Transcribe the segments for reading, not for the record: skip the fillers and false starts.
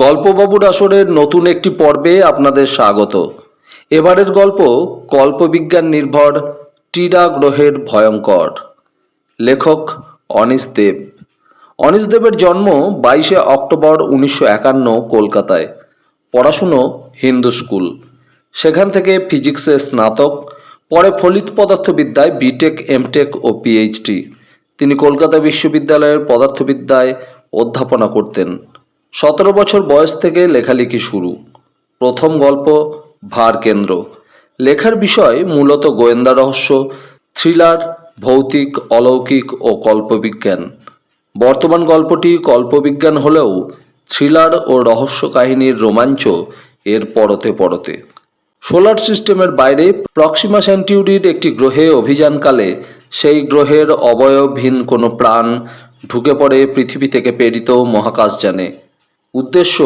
গল্পবাবুর আসরের নতুন একটি পর্বে আপনাদের স্বাগত। এবারের গল্প কল্পবিজ্ঞান নির্ভর টিরা গ্রহের ভয়ঙ্কর। লেখক অনীশ দেব। অনীশ দেবের জন্ম 22শে অক্টোবর 1951 কলকাতায়। পড়াশুনো হিন্দু স্কুল, সেখান থেকে ফিজিক্সে স্নাতক, পরে ফলিত পদার্থবিদ্যায় বিটেক, এমটেক ও পিএইচডি। তিনি কলকাতা বিশ্ববিদ্যালয়ের পদার্থবিদ্যায় অধ্যাপনা করতেন। 17 বছর বয়স থেকে লেখালেখি শুরু। প্রথম গল্প ভারকেন্দ্র। লেখার বিষয় মূলত গোয়েন্দা রহস্য, থ্রিলার, ভৌতিক, অলৌকিক ও কল্পবিজ্ঞান। বর্তমান গল্পটি কল্পবিজ্ঞান হলেও থ্রিলার ও রহস্য কাহিনীর রোমাঞ্চ এর পরতে পরতে। সোলার সিস্টেমের বাইরে প্রক্সিমা সেন্টিউরির একটি গ্রহে অভিযানকালে সেই গ্রহের অবয়বহীন কোনো প্রাণ ঢুকে পড়ে পৃথিবী থেকে প্রেরিত মহাকাশযানে। উদ্দেশ্য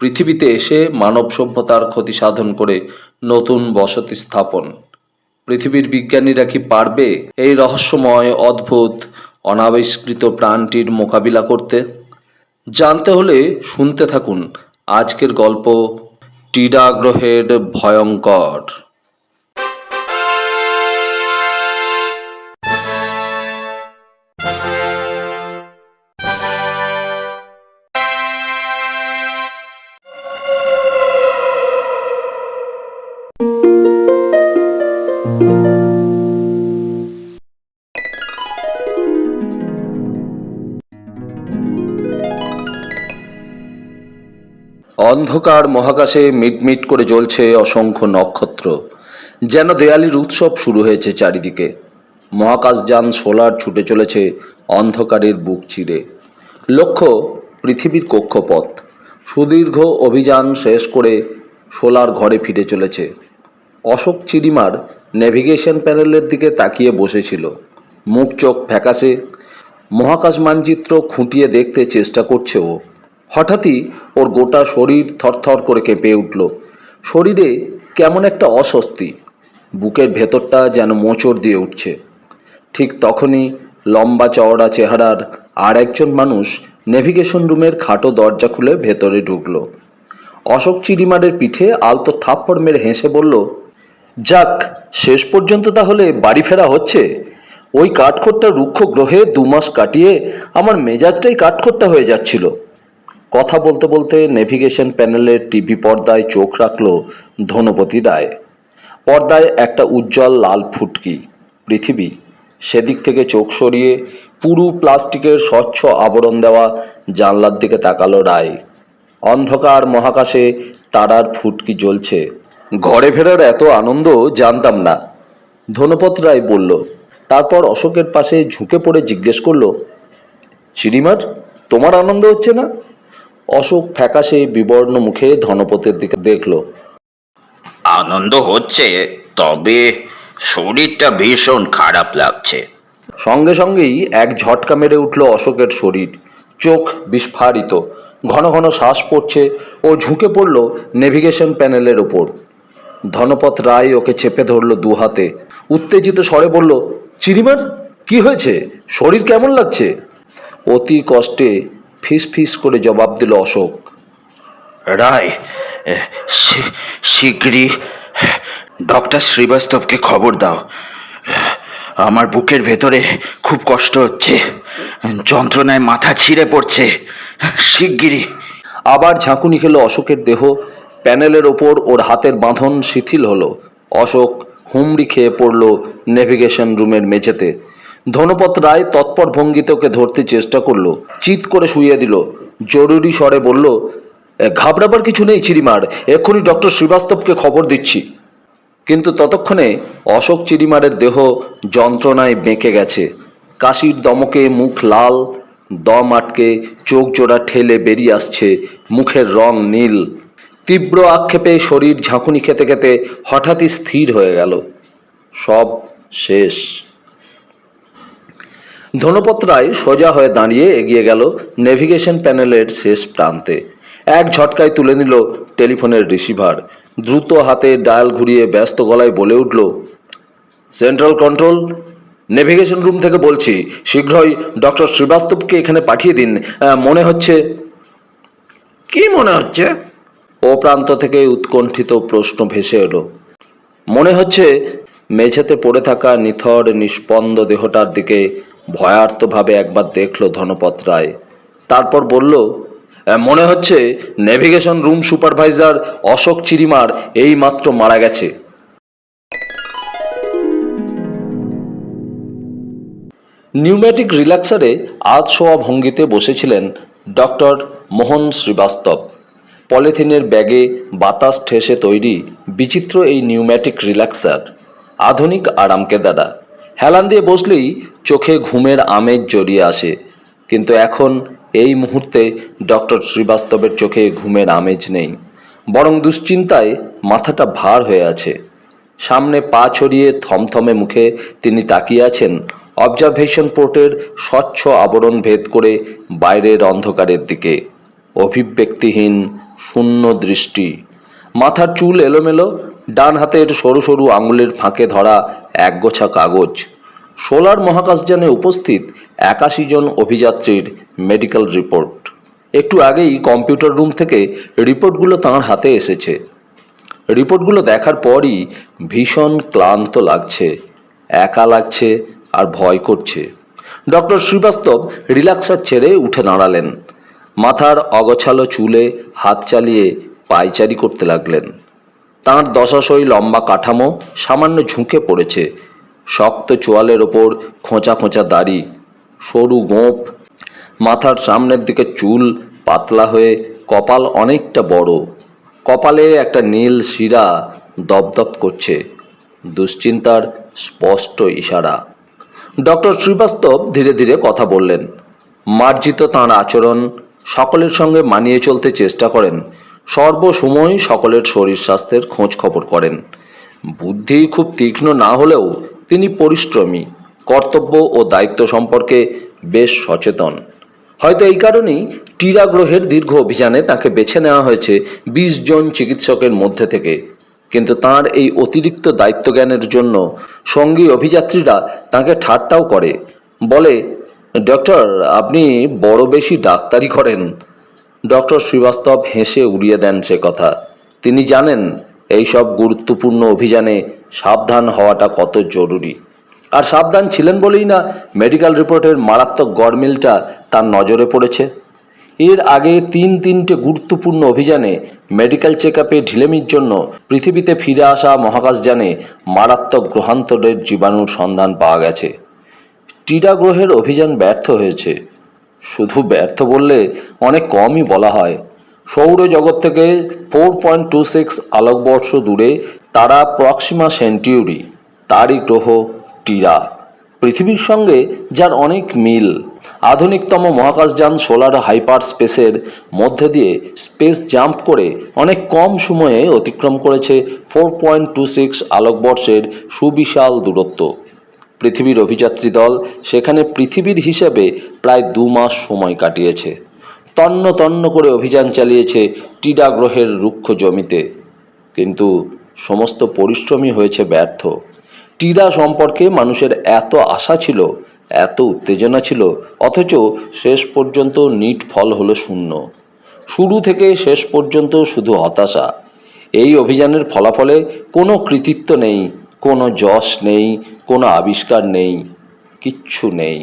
পৃথিবীতে এসে মানব সভ্যতার ক্ষতি সাধন করে নতুন বসতি স্থাপন। পৃথিবীর বিজ্ঞানীরা কি পারবে এই রহস্যময়, অদ্ভুত, অনাবিষ্কৃত প্রাণটির মোকাবিলা করতে? জানতে হলে শুনতে থাকুন আজকের গল্প টিরা গ্রহের ভয়ঙ্কর। অন্ধকার মহাকাশে মিটমিট করে জ্বলছে অসংখ্য নক্ষত্র। যেন দেয়ালির উৎসব শুরু হয়েছে চারিদিকে। মহাকাশযান সোলার ছুটে চলেছে অন্ধকারের বুক চিরে। লক্ষ্য পৃথিবীর কক্ষপথ। সুদীর্ঘ অভিযান শেষ করে সোলার ঘরে ফিরে চলেছে। অশোক চিরিমার নেভিগেশন প্যানেলের দিকে তাকিয়ে বসেছিল, মুখ চোখ ফ্যাকাশে। মহাকাশ মানচিত্র খুঁটিয়ে দেখতে চেষ্টা করছে ও। হঠাৎই ওর গোটা শরীর থরথর করে কেঁপে উঠল। শরীরে কেমন একটা অস্বস্তি, বুকের ভেতরটা যেন মোচড় দিয়ে উঠছে। ঠিক তখনই লম্বা চওড়া চেহারার আর একজন মানুষ নেভিগেশন রুমের খাটো দরজা খুলে ভেতরে ঢুকলো। অশোক চিরিমারের পিঠে আলতো থাপ্পড় মেরে হেসে বলল, যাক, শেষ পর্যন্ত তাহলে বাড়ি ফেরা হচ্ছে। ওই কাঠখোট্টা রুক্ষ গ্রহে 2 মাস কাটিয়ে আমার মেজাজটাই কাঠখোট্টা হয়ে যাচ্ছিল। কথা বলতে বলতে নেভিগেশন প্যানেলের টিভি পর্দায় চোখ রাখল ধনপতি রায়। পর্দায় একটা উজ্জ্বল লাল ফুটকি পৃথিবী। সেদিক থেকে চোখ সরিয়ে পুরু প্লাস্টিকের স্বচ্ছ আবরণ দেওয়া জানলার দিকে তাকালো রায়। অন্ধকার মহাকাশে তারার ফুটকি জ্বলছে। ঘরে ফেরার এত আনন্দ জানতাম না, ধনপত রায় বলল। তারপর অশোকের পাশে ঝুঁকে পড়ে জিজ্ঞেস করলো, চিরিমার, তোমার আনন্দ হচ্ছে না? অশোক ফ্যাকাশে বিবর্ণ মুখে ধনপতের দিকে দেখল। আনন্দ হচ্ছে, তবে শরীরটা ভীষণ খারাপ লাগছে। সঙ্গে সঙ্গেই এক ঝটকা মেরে উঠল অশোকের শরীর। চোখ বিস্ফারিত, ঘন ঘন শ্বাস পড়ছে। ও ঝুঁকে পড়ল নেভিগেশন প্যানেলের ওপর। ধনপত রায় ওকে চেপে ধরল 2 হাতে। উত্তেজিত স্বরে বলল, চিরিমার, কি হয়েছে? শরীর কেমন লাগছে? অতি কষ্টে ফিস ফিস করে জবাব দিল অশোক, রায়, শীঘ্রই ডক্টর শ্রীবাস্তবকে খবর দাও। আমার বুকের ভেতরে খুব কষ্ট হচ্ছে, যন্ত্রণায় মাথা ছিঁড়ে পড়ছে। শিগগিরই। আবার ঝাঁকুনি খেলো অশোকের দেহ। প্যানেলের ওপর ওর হাতের বাঁধন শিথিল হলো। অশোক হুমড়ি খেয়ে পড়ল নেভিগেশন রুমের মেঝেতে। ধনপত রায় তৎপর ভঙ্গিতে ওকে ধরতে চেষ্টা করলো, চিৎ করে শুইয়ে দিল। জরুরি স্বরে বলল, ঘাবড়াবার কিছু নেই চিরিমার, এক্ষুনি ডক্টর শ্রীবাস্তবকে খবর দিচ্ছি। কিন্তু ততক্ষণে অশোক চিরিমারের দেহ যন্ত্রণায় বেঁকে গেছে। কাশির দমকে মুখ লাল, দম আটকে চোখ জোড়া ঠেলে বেরিয়ে আসছে মুখের রং নীল। তীব্র আক্ষেপে শরীর ঝাঁকুনি খেতে খেতে হঠাৎই স্থির হয়ে গেল। সব শেষ। ধনপত রায় সোজা হয়ে দাঁড়িয়ে এগিয়ে গেল নেভিগেশন প্যানেলের শেষ প্রান্তে। এক ঝটকায় তুলে নিল টেলিফোনের রিসিভার। দ্রুত হাতে ডায়াল ঘুরিয়ে ব্যস্ত গলায় বলে উঠল, সেন্ট্রাল কন্ট্রোল, নেভিগেশন রুম থেকে বলছি, শীঘ্রই ডক্টর শ্রীবাস্তবকে এখানে পাঠিয়ে দিন। মনে হচ্ছে কি মনে হচ্ছে? ও প্রান্ত থেকে উৎকণ্ঠিত প্রশ্ন ভেসে এলো। মনে হচ্ছে মেঝেতে পড়ে থাকা নিথর নিষ্পন্দ দেহটার দিকে ভয়ার্তভাবে একবার দেখল ধনপত রায়। তারপর বলল, মনে হচ্ছে নেভিগেশন রুম সুপারভাইজার অশোক চিরিমার এই মাত্র মারা গেছে। নিউম্যাটিক রিল্যাক্সারে আধ শোয়া ভঙ্গিতে বসেছিলেন ডক্টর মোহন শ্রীবাস্তব। পলিথিনের ব্যাগে বাতাস ঠেসে তৈরি বিচিত্র এই নিউম্যাটিক রিল্যাক্সার আধুনিক আরামকেদারা। হেলান দিয়ে বসলেই চোখে ঘুমের আমেজ জড়িয়ে আসে, কিন্তু এখন এই মুহূর্তে ডক্টর শ্রীবাস্তবের চোখে ঘুমের আমেজ নেই, বরং দুশ্চিন্তায় মাথাটা ভার হয়ে আছে। সামনে পা ছড়িয়ে থমথমে মুখে তিনি তাকিয়ে আছেন অবজারভেশন পোর্টের স্বচ্ছ আবরণ ভেদ করে বাইরের অন্ধকারের দিকে। অভিব্যক্তিহীন শূন্য দৃষ্টি, মাথার চুল এলোমেলো, ডান হাতের সরু সরু আঙুলের ফাঁকে ধরা একগোছা কাগজ। সোলার মহাকাশযানে উপস্থিত 81 জন অভিযাত্রীর মেডিকেল রিপোর্ট। একটু আগেই কম্পিউটার রুম থেকে রিপোর্টগুলো তাঁর হাতে এসেছে। রিপোর্টগুলো দেখার পরই ভীষণ ক্লান্ত লাগছে, একা লাগছে আর ভয় করছে। ডক্টর শ্রীবাস্তব রিল্যাক্সার ছেড়ে উঠে দাঁড়ালেন। মাথার অগোছালো চুলে হাত চালিয়ে পায়চারি করতে লাগলেন। তাঁর দশাশই লম্বা কাঠামো সামান্য ঝুঁকে পড়েছে। শক্ত চোয়ালের ওপর খোঁচা খোঁচা দাড়ি, সরু গোঁফ, মাথার সামনের দিকে চুল পাতলা হয়ে কপাল অনেকটা বড়। কপালে একটা নীল শিরা দপদপ করছে, দুশ্চিন্তার স্পষ্ট ইশারা। ডক্টর শ্রীবাস্তব ধীরে ধীরে কথা বললেন। মার্জিত তাঁর আচরণ, সকলের সঙ্গে মানিয়ে চলতে চেষ্টা করেন, সর্বসময় সকলের শরীর স্বাস্থ্যের খোঁজ খবর করেন। বুদ্ধি খুব তীক্ষ্ণ না হলেও তিনি পরিশ্রমী, কর্তব্য ও দায়িত্ব সম্পর্কে বেশ সচেতন। হয়তো এই কারণেই টিরা গ্রহের দীর্ঘ অভিযানে তাকে বেছে নেওয়া হয়েছে 20 জন চিকিৎসকের মধ্যে থেকে। কিন্তু তার এই অতিরিক্ত দায়িত্বজ্ঞানের জন্য সঙ্গী অভিযাত্রীরা তাকে ঠাট্টাও করে, বলে, ডক্টর আপনি বড় বেশি ডাক্তারি করেন। ডক্টর শ্রীবাস্তব হেসে উড়িয়ে দেন সে কথা। তিনি জানেন এইসব গুরুত্বপূর্ণ অভিযানে সাবধান হওয়াটা কত জরুরি। আর সাবধান ছিলেন বলেই না মেডিকেল রিপোর্টের মারাত্মক গড়মিলটা তার নজরে পড়েছে। এর আগে তিনটে গুরুত্বপূর্ণ অভিযানে মেডিকেল চেক আপে ঢিলেমির জন্য পৃথিবীতে ফিরে আসা মহাকাশযানে মারাত্মক গ্রহান্তরের জীবাণুর সন্ধান পাওয়া গেছে। টিরা গ্রহের অভিযান ব্যর্থ হয়েছে। শুধু ব্যর্থ বললে অনেক কমই বলা হয়। সৌরজগৎ থেকে 4.26 আলোকবর্ষ দূরে তারা প্রক্সিমা সেন্টিউরি, তারই গ্রহ টিরা। পৃথিবীর সঙ্গে যার অনেক মিল। আধুনিকতম মহাকাশযান সোলার হাইপার স্পেসের মধ্যে দিয়ে স্পেস জাম্প করে অনেক কম সময়ে অতিক্রম করেছে 4.26 আলোকবর্ষের সুবিশাল দূরত্ব। পৃথিবীর অভিযাত্রী দল সেখানে পৃথিবীর হিসেবে প্রায় 2 মাস সময় কাটিয়েছে। তন্ন তন্ন করে অভিযান চালিয়েছে টিরা গ্রহের রুক্ষ জমিতে, কিন্তু সমস্ত পরিশ্রমই হয়েছে ব্যর্থ। টিরা সম্পর্কে মানুষের এত আশা ছিল, এত উত্তেজনা ছিল, অথচ শেষ পর্যন্ত নিট ফল হলো শূন্য। শুরু থেকে শেষ পর্যন্ত শুধু হতাশা। এই অভিযানের ফলাফলে কোনো কৃতিত্ব নেই, কোনো যশ নেই, কোনো আবিষ্কার নেই, কিচ্ছু নেই।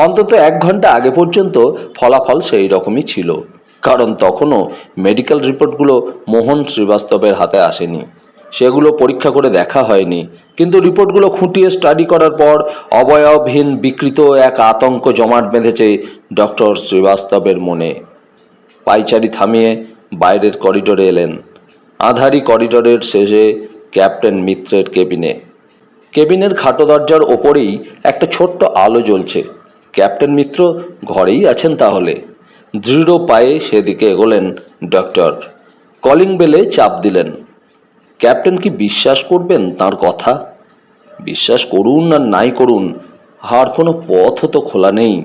অন্তত 1 ঘন্টা আগে পর্যন্ত ফলাফল সেই রকমই ছিল, কারণ তখনও মেডিকেল রিপোর্টগুলো মোহন শ্রীবাস্তবের হাতে আসেনি। সেগুলো পরীক্ষা করে দেখা হয়নি, কিন্তু রিপোর্টগুলো খুঁটিয়ে স্টাডি করার পর অবয়বহীন বিকৃত এক আতঙ্ক জমাট বেঁধেছে ডক্টর শ্রীবাস্তবের মনে। পায়চারি থামিয়ে বাইরের করিডোরে এলেন। আঁধারি করিডোরের শেষে ক্যাপ্টেন মিত্রের কেবিনে। কেবিনের খাটো দরজার ওপরেই একটা ছোট্ট আলো জ্বলছে। ক্যাপ্টেন মিত্র ঘরেই আছেন তাহলে। দৃঢ় পায়ে সেদিকে এগোলেন ডক্টর। কলিং বেলে চাপ দিলেন। ক্যাপ্টেন কি বিশ্বাস করবেন তার কথা? বিশ্বাস করুন আর নাই করুন, আর কোনো পথ তো খোলা নেই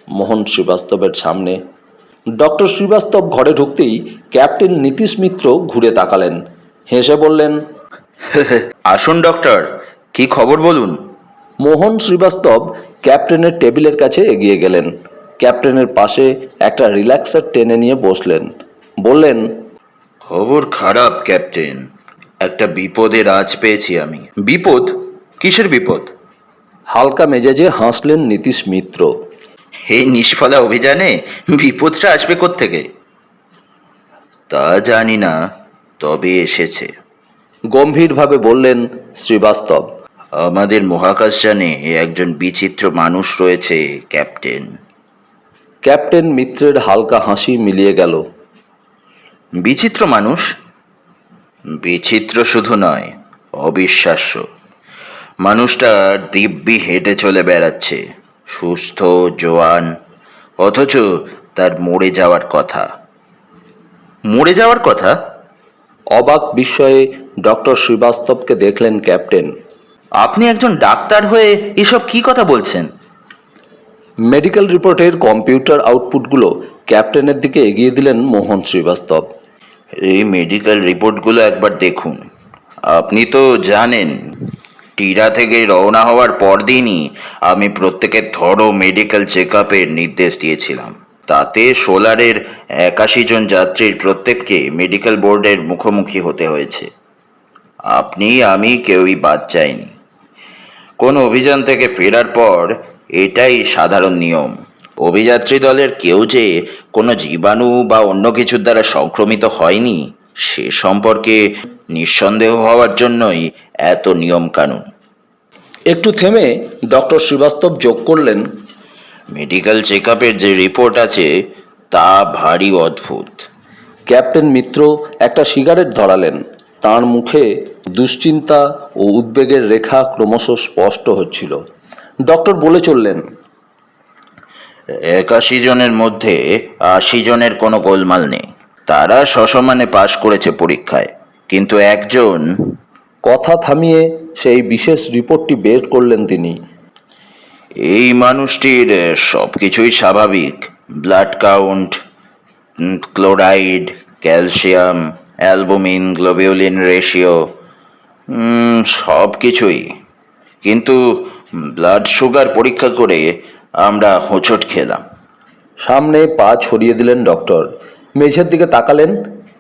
মোহন শ্রীবাস্তবের সামনে। ডক্টর শ্রীবাস্তব ঘরে ঢুকতেই ক্যাপ্টেন নীতিশ মিত্র ঘুরে তাকালেন, হেসে বললেন, আসুন ডক্টর, কি খবর বলুন। মোহন শ্রীবাস্তব ক্যাপ্টেনের টেবিলের কাছে এগিয়ে গেলেন। ক্যাপ্টেনের পাশে একটা রিল্যাক্সার টেনে নিয়ে বসলেন। বললেন, খবর খারাপ ক্যাপ্টেন, একটা বিপদের আজ পেয়েছি আমি। বিপদ? কিসের বিপদ? হালকা মেজাজে হাসলেন নীতিশ মিত্র। এই নিষ্ফলা অভিযানে বিপদটা আসবে কোত্থেকে? তা জানি না, তবে এসেছে। গম্ভীরভাবে বললেন শ্রীবাস্তব। আমাদের মহাকাশযানে একজন বিচিত্র মানুষ রয়েছে ক্যাপ্টেন। ক্যাপ্টেন মিত্রের হালকা হাসি মিলিয়ে গেল। বিচিত্র মানুষ? বিচিত্র শুধু নয়, অবিশ্বাস্য। মানুষটার দিব্যি হেঁটে চলে বেড়াচ্ছে, সুস্থ জোয়ান, অথচ তার মরে যাওয়ার কথা। মরে যাওয়ার কথা? অবাক বিস্ময়ে ডক্টর শ্রীবাস্তবকে দেখলেন ক্যাপ্টেন। আপনি একজন ডাক্তার হয়ে এসব কি কথা বলছেন? মেডিকেল রিপোর্টের কম্পিউটার আউটপুটগুলো ক্যাপ্টেনের দিকে এগিয়ে দিলেন মোহন শ্রীবাস্তব। এই মেডিকেল রিপোর্টগুলো একবার দেখুন। আপনি তো জানেন, টিরা থেকে রওনা হওয়ার পরদিনই আমি প্রত্যেকের থরো মেডিকেল চেক আপের নির্দেশ দিয়েছিলাম। তাতে সোলারের 81 জন যাত্রীর প্রত্যেককে মেডিকেল বোর্ডের মুখোমুখি হতে হয়েছে। আপনি আমি কেউই বাদ যায়নি। কোন অভিযান থেকে ফেরার পর এটাই সাধারণ নিয়ম। অভিযাত্রী দলের কেউ যে কোনো জীবাণু বা অন্য কিছুর দ্বারা সংক্রমিত হয়নি সে সম্পর্কে নিঃসন্দেহ হওয়ার জন্যই এত নিয়ম কানুন। একটু থেমে ডক্টর শ্রীবাস্তব যোগ করলেন, মেডিকেল চেক আপের যে রিপোর্ট আছে তা ভারী অদ্ভুত। ক্যাপ্টেন মিত্র একটা সিগারেট ধরালেন। তার মুখে দুশ্চিন্তা ও উদ্বেগের রেখা ক্রমশ স্পষ্ট হচ্ছিল। ডক্টর বলে চললেন, 81 জনের মধ্যে 80 জনের কোনো গোলমাল নেই। তারা সসমানে পাশ করেছে পরীক্ষায়, কিন্তু একজন। কথা থামিয়ে সেই বিশেষ রিপোর্টটি বের করলেন তিনি। এই মানুষটির সব কিছুই স্বাভাবিক। Blood count, chloride, calcium, albumin, globulin ratio, সব কিছুই। কিন্তু ব্লাড সুগার পরীক্ষা করে আমরা হোঁচট খেলাম। সামনে পা ছড়িয়ে দিলেন ডক্টর। মেঝের দিকে তাকালেন।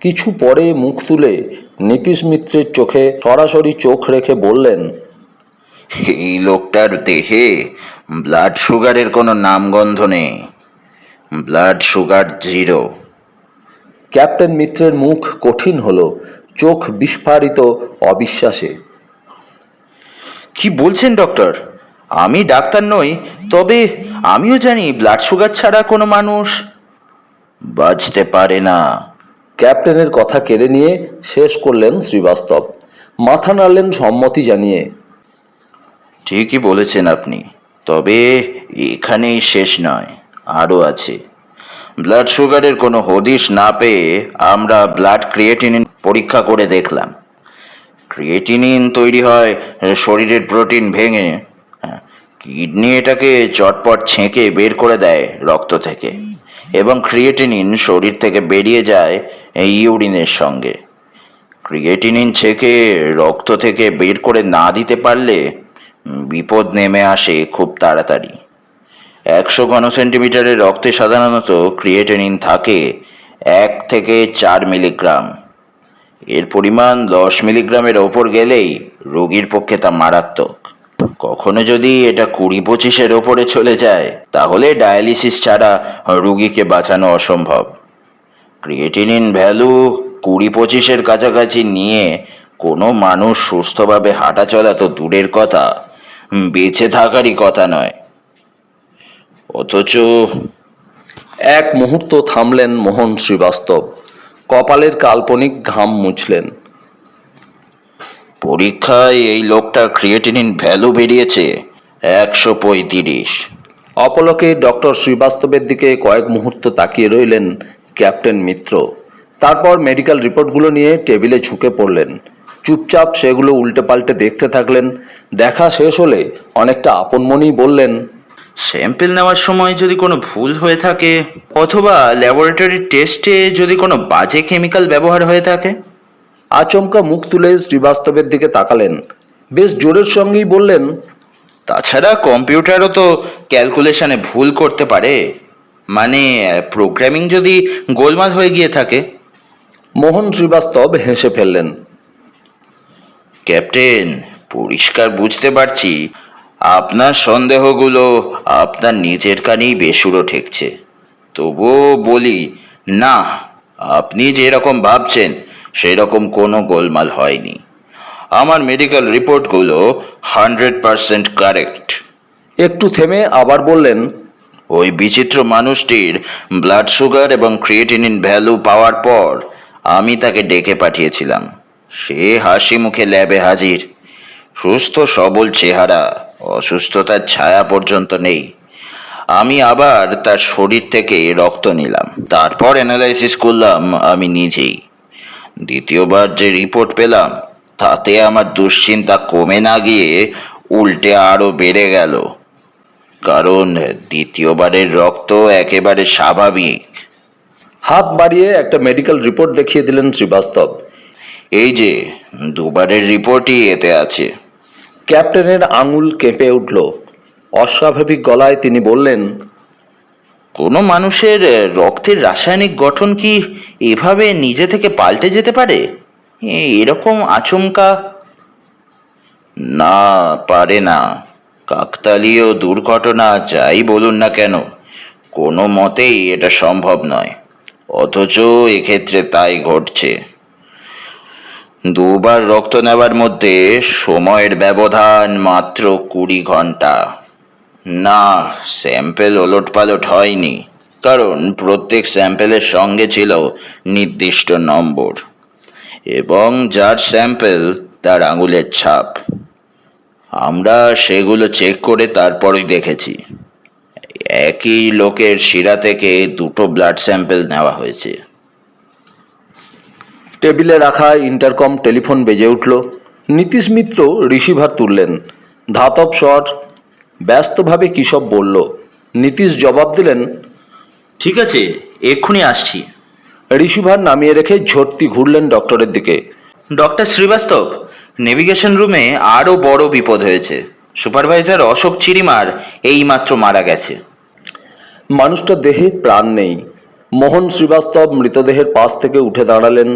কিছু পরে মুখ তুলে নীতিশ মিত্রের চোখে সরাসরি চোখ রেখে বললেন, এই লোকটার দেহে ব্লাড সুগারের কোনো নামগন্ধ নেই। Blood sugar 0। ক্যাপ্টেন মিত্রের মুখ কঠিন হলো, চোখ বিস্ফারিত অবিশ্বাসে। কি বলছেন ডক্টর? আমি ডাক্তার নই, তবে আমিও জানি ব্লাড সুগার ছাড়া কোনো মানুষ বাঁচতে পারে না। ক্যাপ্টেনের কথা কেড়ে নিয়ে শেষ করলেন শ্রীবাস্তব। মাথা নাড়লেন সম্মতি জানিয়ে। ঠিকই বলেছেন আপনি, তবে এখানেই শেষ নয়, আরও আছে। ব্লাড সুগারের কোনো হদিশ না পেয়ে আমরা ব্লাড ক্রিয়েটিনিন পরীক্ষা করে দেখলাম। ক্রিয়েটিনিন তৈরি হয় শরীরের প্রোটিন ভেঙে। কিডনি এটাকে চটপট ছেঁকে বের করে দেয় রক্ত থেকে, এবং ক্রিয়েটিনিন শরীর থেকে বেরিয়ে যায় এই ইউরিনের সঙ্গে। ক্রিয়েটিনিন ছেঁকে রক্ত থেকে বের করে না দিতে পারলে বিপদ নেমে আসে খুব তাড়াতাড়ি। 100 ঘনসেন্টিমিটারের রক্তে সাধারণত ক্রিয়েটিনিন থাকে 1 থেকে 4 মিলিগ্রাম। এর পরিমাণ 10 মিলিগ্রামের ওপর গেলেই রোগীর পক্ষে তা মারাত্মক। কখনো যদি এটা 20-25-এর ওপরে চলে যায় তাহলে ডায়ালিসিস ছাড়া রোগীকে বাঁচানো অসম্ভব। ক্রিয়েটিনিন ভ্যালু 20-25-এর কাছাকাছি নিয়ে কোনো মানুষ সুস্থভাবে হাঁটা চলা তো দূরের কথা, বেঁচে থাকারই কথা নয়। অথচ এক মুহূর্ত থামলেন মোহন শ্রীবাস্তব। কপালের কাল্পনিক ঘাম মুছলেন। পরীক্ষায় এই লোকটার ক্রিয়েটিনিন ভ্যালু বেরিয়েছে 135। অপলকে ডক্টর শ্রীবাস্তবের দিকে কয়েক মুহূর্ত তাকিয়ে রইলেন ক্যাপ্টেন মিত্র। তারপর মেডিকেল রিপোর্টগুলো নিয়ে টেবিলে ঝুঁকে পড়লেন। চুপচাপ সেগুলো উল্টে পাল্টে দেখতে থাকলেন। দেখা শেষ হলে অনেকটা আপন মনেই বললেন, স্যাম্পেল নেওয়ার সময় যদি কোনো ভুল হয়ে থাকে, অথবা ল্যাবরেটরি টেস্টে যদি কোনো বাজে কেমিক্যাল ব্যবহার হয়ে থাকে। আচমকা মুখ তুলে শ্রীবাস্তবের দিকে তাকালেন। বেশ জোরের সঙ্গেই বললেন, তাছাড়া কম্পিউটারও তো ক্যালকুলেশনে ভুল করতে পারে। মানে প্রোগ্রামিং যদি গোলমাল হয়ে গিয়ে থাকে। মোহন শ্রীবাস্তব হেসে ফেললেন। ক্যাপ্টেন, পরিষ্কার বুঝতে পারছি আপনার সন্দেহগুলো আপনার নিজের কানেই বেসুরো ঠেকছে। তবুও বলি, না, আপনি যেরকম ভাবছেন সেরকম কোনো গোলমাল হয়নি। আমার মেডিকেল রিপোর্টগুলো 100% কারেক্ট। একটু থেমে আবার বললেন, ওই বিচিত্র মানুষটির ব্লাড সুগার এবং ক্রিয়েটিনিন ভ্যালু পাওয়ার পর আমি তাকে ডেকে পাঠিয়েছিলাম। সে হাসি মুখে ল্যাবে হাজির, সুস্থ সবল চেহারা, অসুস্থতার ছায়া পর্যন্ত নেই। আমি আবার তার শরীর থেকে রক্ত নিলাম, তারপর অ্যানালাইসিস করলাম আমি নিজেই। দ্বিতীয়বার যে রিপোর্ট পেলাম তাতে আমার দুশ্চিন্তা কমে না গিয়ে উল্টে আরো বেড়ে গেল, কারণ দ্বিতীয়বারের রক্ত একেবারে স্বাভাবিক। হাত বাড়িয়ে একটা মেডিকেল রিপোর্ট দেখিয়ে দিলেন শ্রীবাস্তব। এই যে দুবারের রিপোর্টই এতে আছে। ক্যাপ্টেনের আঙুল কেঁপে উঠল। অস্বাভাবিক গলায় তিনি বললেন, কোনো মানুষের রক্তের রাসায়নিক গঠন কি এভাবে নিজে থেকে পাল্টে যেতে পারে? এরকম আচমকা? না, পারে না। কাকতালীয় দুর্ঘটনা যাই বলুন না কেন, কোনো মতেই এটা সম্ভব নয়। অথচ এক্ষেত্রে তাই ঘটছে। দুবার রক্ত নেওয়ার মধ্যে সময়ের ব্যবধান মাত্র 20 ঘন্টা। না, স্যাম্পেল ওলটপালট হয়নি, কারণ প্রত্যেক স্যাম্পেলের সঙ্গে ছিল নির্দিষ্ট নম্বর, এবং যার স্যাম্পেল তার আঙুলের ছাপ। আমরা সেগুলো চেক করে তারপরই দেখেছি একই লোকের শিরা থেকে দুটো ব্লাড স্যাম্পেল নেওয়া হয়েছে। টেবিলে রাখা ইন্টারকম টেলিফোন বেজে উঠল। নীতিশ মিত্র রিসিভার তুললেন। ধাতব স্বর, ব্যস্তভাবে কী সব বলল। নীতিশ জবাব দিলেন, ঠিক আছে, এক্ষুনি আসছি। রিসিভার নামিয়ে রেখে ঝটতি ঘুরলেন ডক্টরের দিকে। ডক্টর শ্রীবাস্তব, নেভিগেশন রুমে আরও বড় বিপদ হয়েছে। সুপারভাইজার অশোক চিরিমার এইমাত্র মারা গেছে। মানুষটার দেহে প্রাণ নেই। মোহন শ্রীবাস্তব মৃতদেহের পাশ থেকে উঠে দাঁড়ালেন,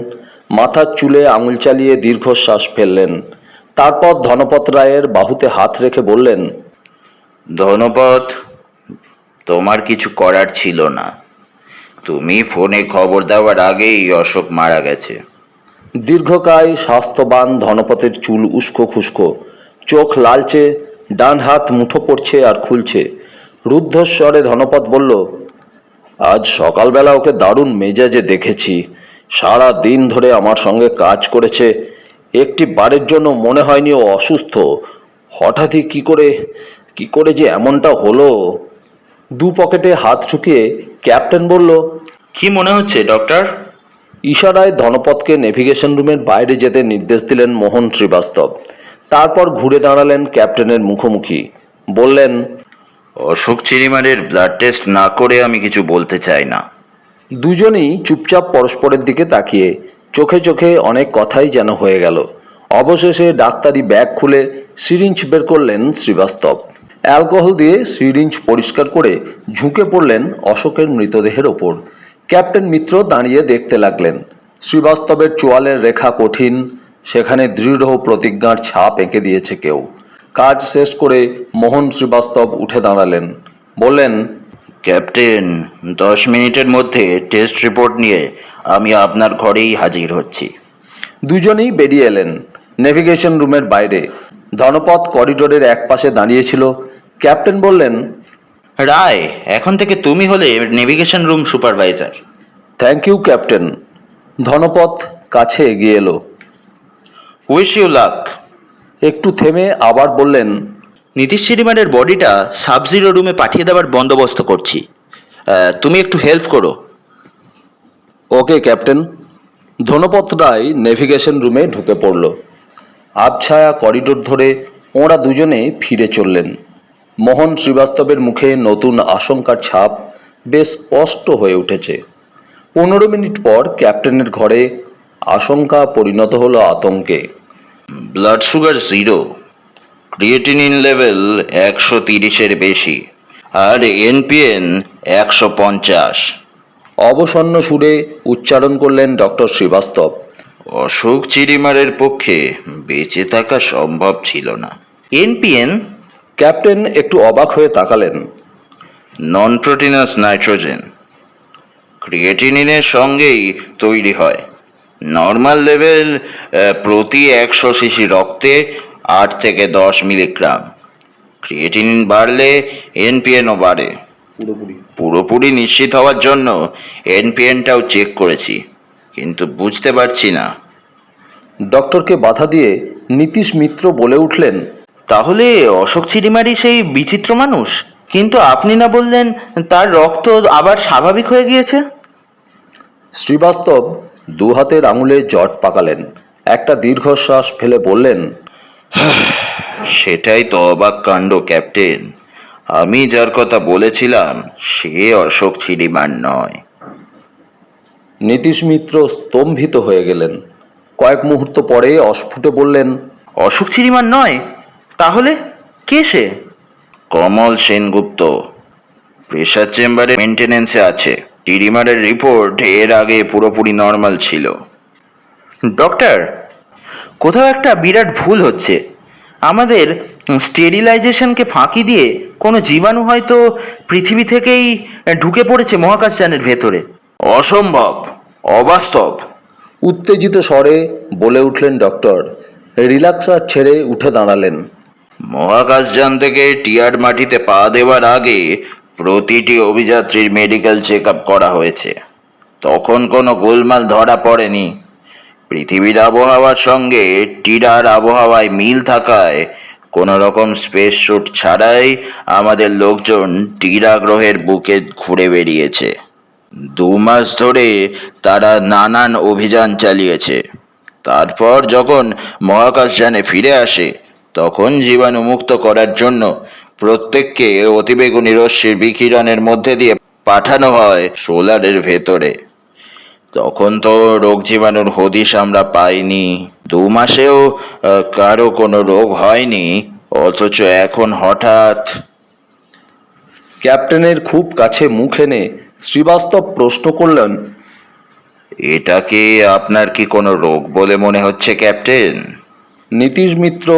মাথার চুলে আঙুল চালিয়ে দীর্ঘশ্বাস ফেললেন। তারপর ধনপত রায়ের বাহুতে হাত রেখে বললেন, ধনপত, তোমার কিছু করার ছিল না। তুমি ফোনে খবর দেওয়ার আগেই অশোক মারা গেছে। দীর্ঘকায় স্বাস্থ্যবান ধনপতের চুল উস্কো খুস্কো, চোখ লালচে, ডান হাত মুঠো পড়ছে আর খুলছে। রুদ্ধস্বরে ধনপত বলল, আজ সকালবেলা ওকে দারুণ মেজাজে দেখেছি। সারা দিন ধরে আমার সঙ্গে কাজ করেছে, একটি বারের জন্য মনে হয়নি ও অসুস্থ। হঠাৎই কি করে যে এমনটা হলো। দু পকেটে হাত ঢুকিয়ে ক্যাপ্টেন বলল, কি মনে হচ্ছে ডক্টর? ইশারায় ধনপতকে নেভিগেশন রুমের বাইরে যেতে নির্দেশ দিলেন মোহন শ্রীবাস্তব। তারপর ঘুরে দাঁড়ালেন ক্যাপ্টেনের মুখোমুখি, বললেন, অশোক চিরিমারের ব্লাড টেস্ট না করে আমি কিছু বলতে চাই না। দুজনেই চুপচাপ পরস্পরের দিকে তাকিয়ে, চোখে চোখে অনেক কথাই যেন হয়ে গেল। অবশেষে ডাক্তারি ব্যাগ খুলে সিরিঞ্জ বের করলেন শ্রীবাস্তব। অ্যালকোহল দিয়ে সিরিঞ্জ পরিষ্কার করে ঝুঁকে পড়লেন অশোকের মৃতদেহের ওপর। ক্যাপ্টেন মিত্র দাঁড়িয়ে দেখতে লাগলেন। শ্রীবাস্তবের চোয়ালের রেখা কঠিন, সেখানে দৃঢ় প্রতিজ্ঞার ছাপ এঁকে দিয়েছে কেউ। কাজ শেষ করে মোহন শ্রীবাস্তব উঠে দাঁড়ালেন, বললেন, ক্যাপ্টেন, 10 মিনিটের মধ্যে টেস্ট রিপোর্ট নিয়ে আমি আপনার ঘরেই হাজির হচ্ছি। দুজনেই বেরিয়ে এলেন নেভিগেশন রুমের বাইরে। ধনপত করিডোরের এক পাশে দাঁড়িয়েছিল। ক্যাপ্টেন বললেন, রায়, এখন থেকে তুমি হলে navigation room supervisor. Thank you captain. Dhanpat কাছে এগিয়ে এলো। Wish you luck. একটু থেমে আবার বললেন, নীতিশ চিরিমারের বডিটা সাবজিরো রুমে পাঠিয়ে দেওয়ার বন্দোবস্ত করছি। তুমি একটু হেল্প করো। ওকে ক্যাপ্টেন। ধনপত রায় নেভিগেশন রুমে ঢুকে পড়ল। আবছায়া করিডোর ধরে ওঁরা দুজনে ফিরে চললেন। মোহন শ্রীবাস্তবের মুখে নতুন আশঙ্কার ছাপ বেশ স্পষ্ট হয়ে উঠেছে। 15 মিনিট পর ক্যাপ্টেনের ঘরে আশঙ্কা পরিণত হলো আতঙ্কে। ব্লাড সুগার 0, ক্রিয়েটিনিন লেভেল 130-এর বেশি, আর এনপিএন 150। অবসন্ন সুরে উচ্চারণ করলেন ডক্টর শ্রীবাস্তব। অশোক চিরিমারের পক্ষে বেঁচে থাকা সম্ভব ছিল না। এনপিএন ক্যাপ্টেন একটু অবাক হয়ে তাকালেন। নন প্রোটিনাস নাইট্রোজেন ক্রিয়েটিনিনের সঙ্গেই তৈরি হয়। নর্মাল লেভেল প্রতি 100 সিসি রক্তে 8 থেকে 10 মিলিগ্রাম। ক্রিয়েটিনিন বাড়লে এনপিএনও বাড়ে। পুরোপুরি নিশ্চিত হওয়ার জন্য এনপিএনটাও চেক করেছি, কিন্তু বুঝতে পারছি না। ডক্টরকে বাধা দিয়ে নীতিশ মিত্র বলে উঠলেন, তাহলে অশোক চিরিমারি সেই বিচিত্র মানুষ? কিন্তু আপনি না বললেন তার রক্ত আবার স্বাভাবিক হয়ে গিয়েছে? শ্রীবাস্তব দু হাতের আঙুলে জট পাকালেন, একটা দীর্ঘশ্বাস ফেলে বললেন, সেটাই তো অবাক কাণ্ড ক্যাপ্টেন। আমি যার কথা বলেছিলাম সে অশোক চিরিমার নয়। নীতিশ মিত্র স্তম্ভিত হয়ে গেলেন। কয়েক মুহূর্ত পরে অস্ফুটে বললেন, অশোক চিরিমার নয়? তাহলে কে সে? কমল সেনগুপ্ত। প্রেসার চেম্বারে মেনটেনেন্সে আছে। চিরিমারের রিপোর্ট এর আগে পুরোপুরি নর্মাল ছিল। ডক্টর, কোথাও একটা বিরাট ভুল হচ্ছে। আমাদের স্টেরিলাইজেশনকে ফাঁকি দিয়ে কোনো জীবাণু হয়তো পৃথিবী থেকেই ঢুকে পড়েছে মহাকাশযানের ভেতরে। অসম্ভব, অবাস্তব। উত্তেজিত স্বরে বলে উঠলেন ডক্টর। রিল্যাক্সার ছেড়ে উঠে দাঁড়ালেন। মহাকাশযান থেকে টিয়ার মাটিতে পা দেওয়ার আগে প্রতিটি অভিযাত্রীর মেডিকেল চেক আপ করা হয়েছে। তখন কোনো গোলমাল ধরা পড়েনি। পৃথিবীর আবহাওয়ার সঙ্গে টিরার আবহাওয়ায় মিল থাকায় কোনো রকম স্পেস স্যুট ছাড়াই আমাদের লোকজন টিরা গ্রহের বুকে ঘুরে বেরিয়েছে। 2 মাস ধরে তারা নানান অভিযান চালিয়েছে। তারপর যখন মহাকাশযানে ফিরে আসে তখন জীবাণুমুক্ত করার জন্য প্রত্যেককে অতিবেগুনি রশ্মির বিকিরণের মধ্যে দিয়ে পাঠানো হয় সোলারের ভেতরে। তখন তো রোগ জীবাণুর হদিশ আমরা পাইনি। 2 মাসেও কারো কোনো রোগ হয়নি, অথচ এখন হঠাৎ। ক্যাপ্টেনের খুব কাছে মুখ এনে শ্রীবাস্তব প্রশ্ন করলেন, এটাকে আপনার কি কোনো রোগ বলে মনে হচ্ছে ক্যাপ্টেন? নীতিশ মিত্র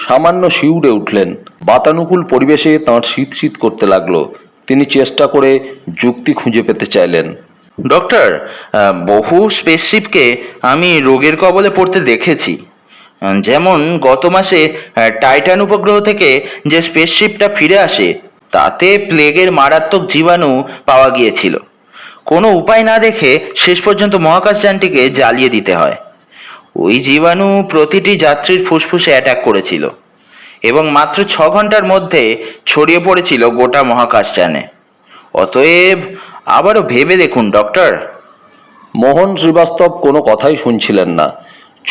সামান্য শিউরে উঠলেন। বাতানুকূল পরিবেশে তাঁর শীত শীত করতে লাগলো। তিনি চেষ্টা করে যুক্তি খুঁজে পেতে চাইলেন। ডক্টর, বহু স্পেসশিপকে আমি রোগের কবলে পড়তে দেখেছি। যেমন গত মাসে টাইটান উপগ্রহ থেকে যে স্পেসশিপটা ফিরে আসে তাতে প্লেগের মারাত্মক জীবাণু পাওয়া গিয়েছিল। কোনো উপায় না দেখে শেষ পর্যন্ত মহাকাশযানটিকে জ্বালিয়ে দিতে হয়। ওই জীবাণু প্রতিটি যাত্রীর ফুসফুসে অ্যাটাক করেছিল এবং মাত্র 6 ঘন্টার মধ্যে ছড়িয়ে পড়েছিল গোটা মহাকাশযানে। অতএব আবারও ভেবে দেখুন ডক্টর। মোহন শ্রীবাস্তব কোনো কথাই শুনছিলেন না।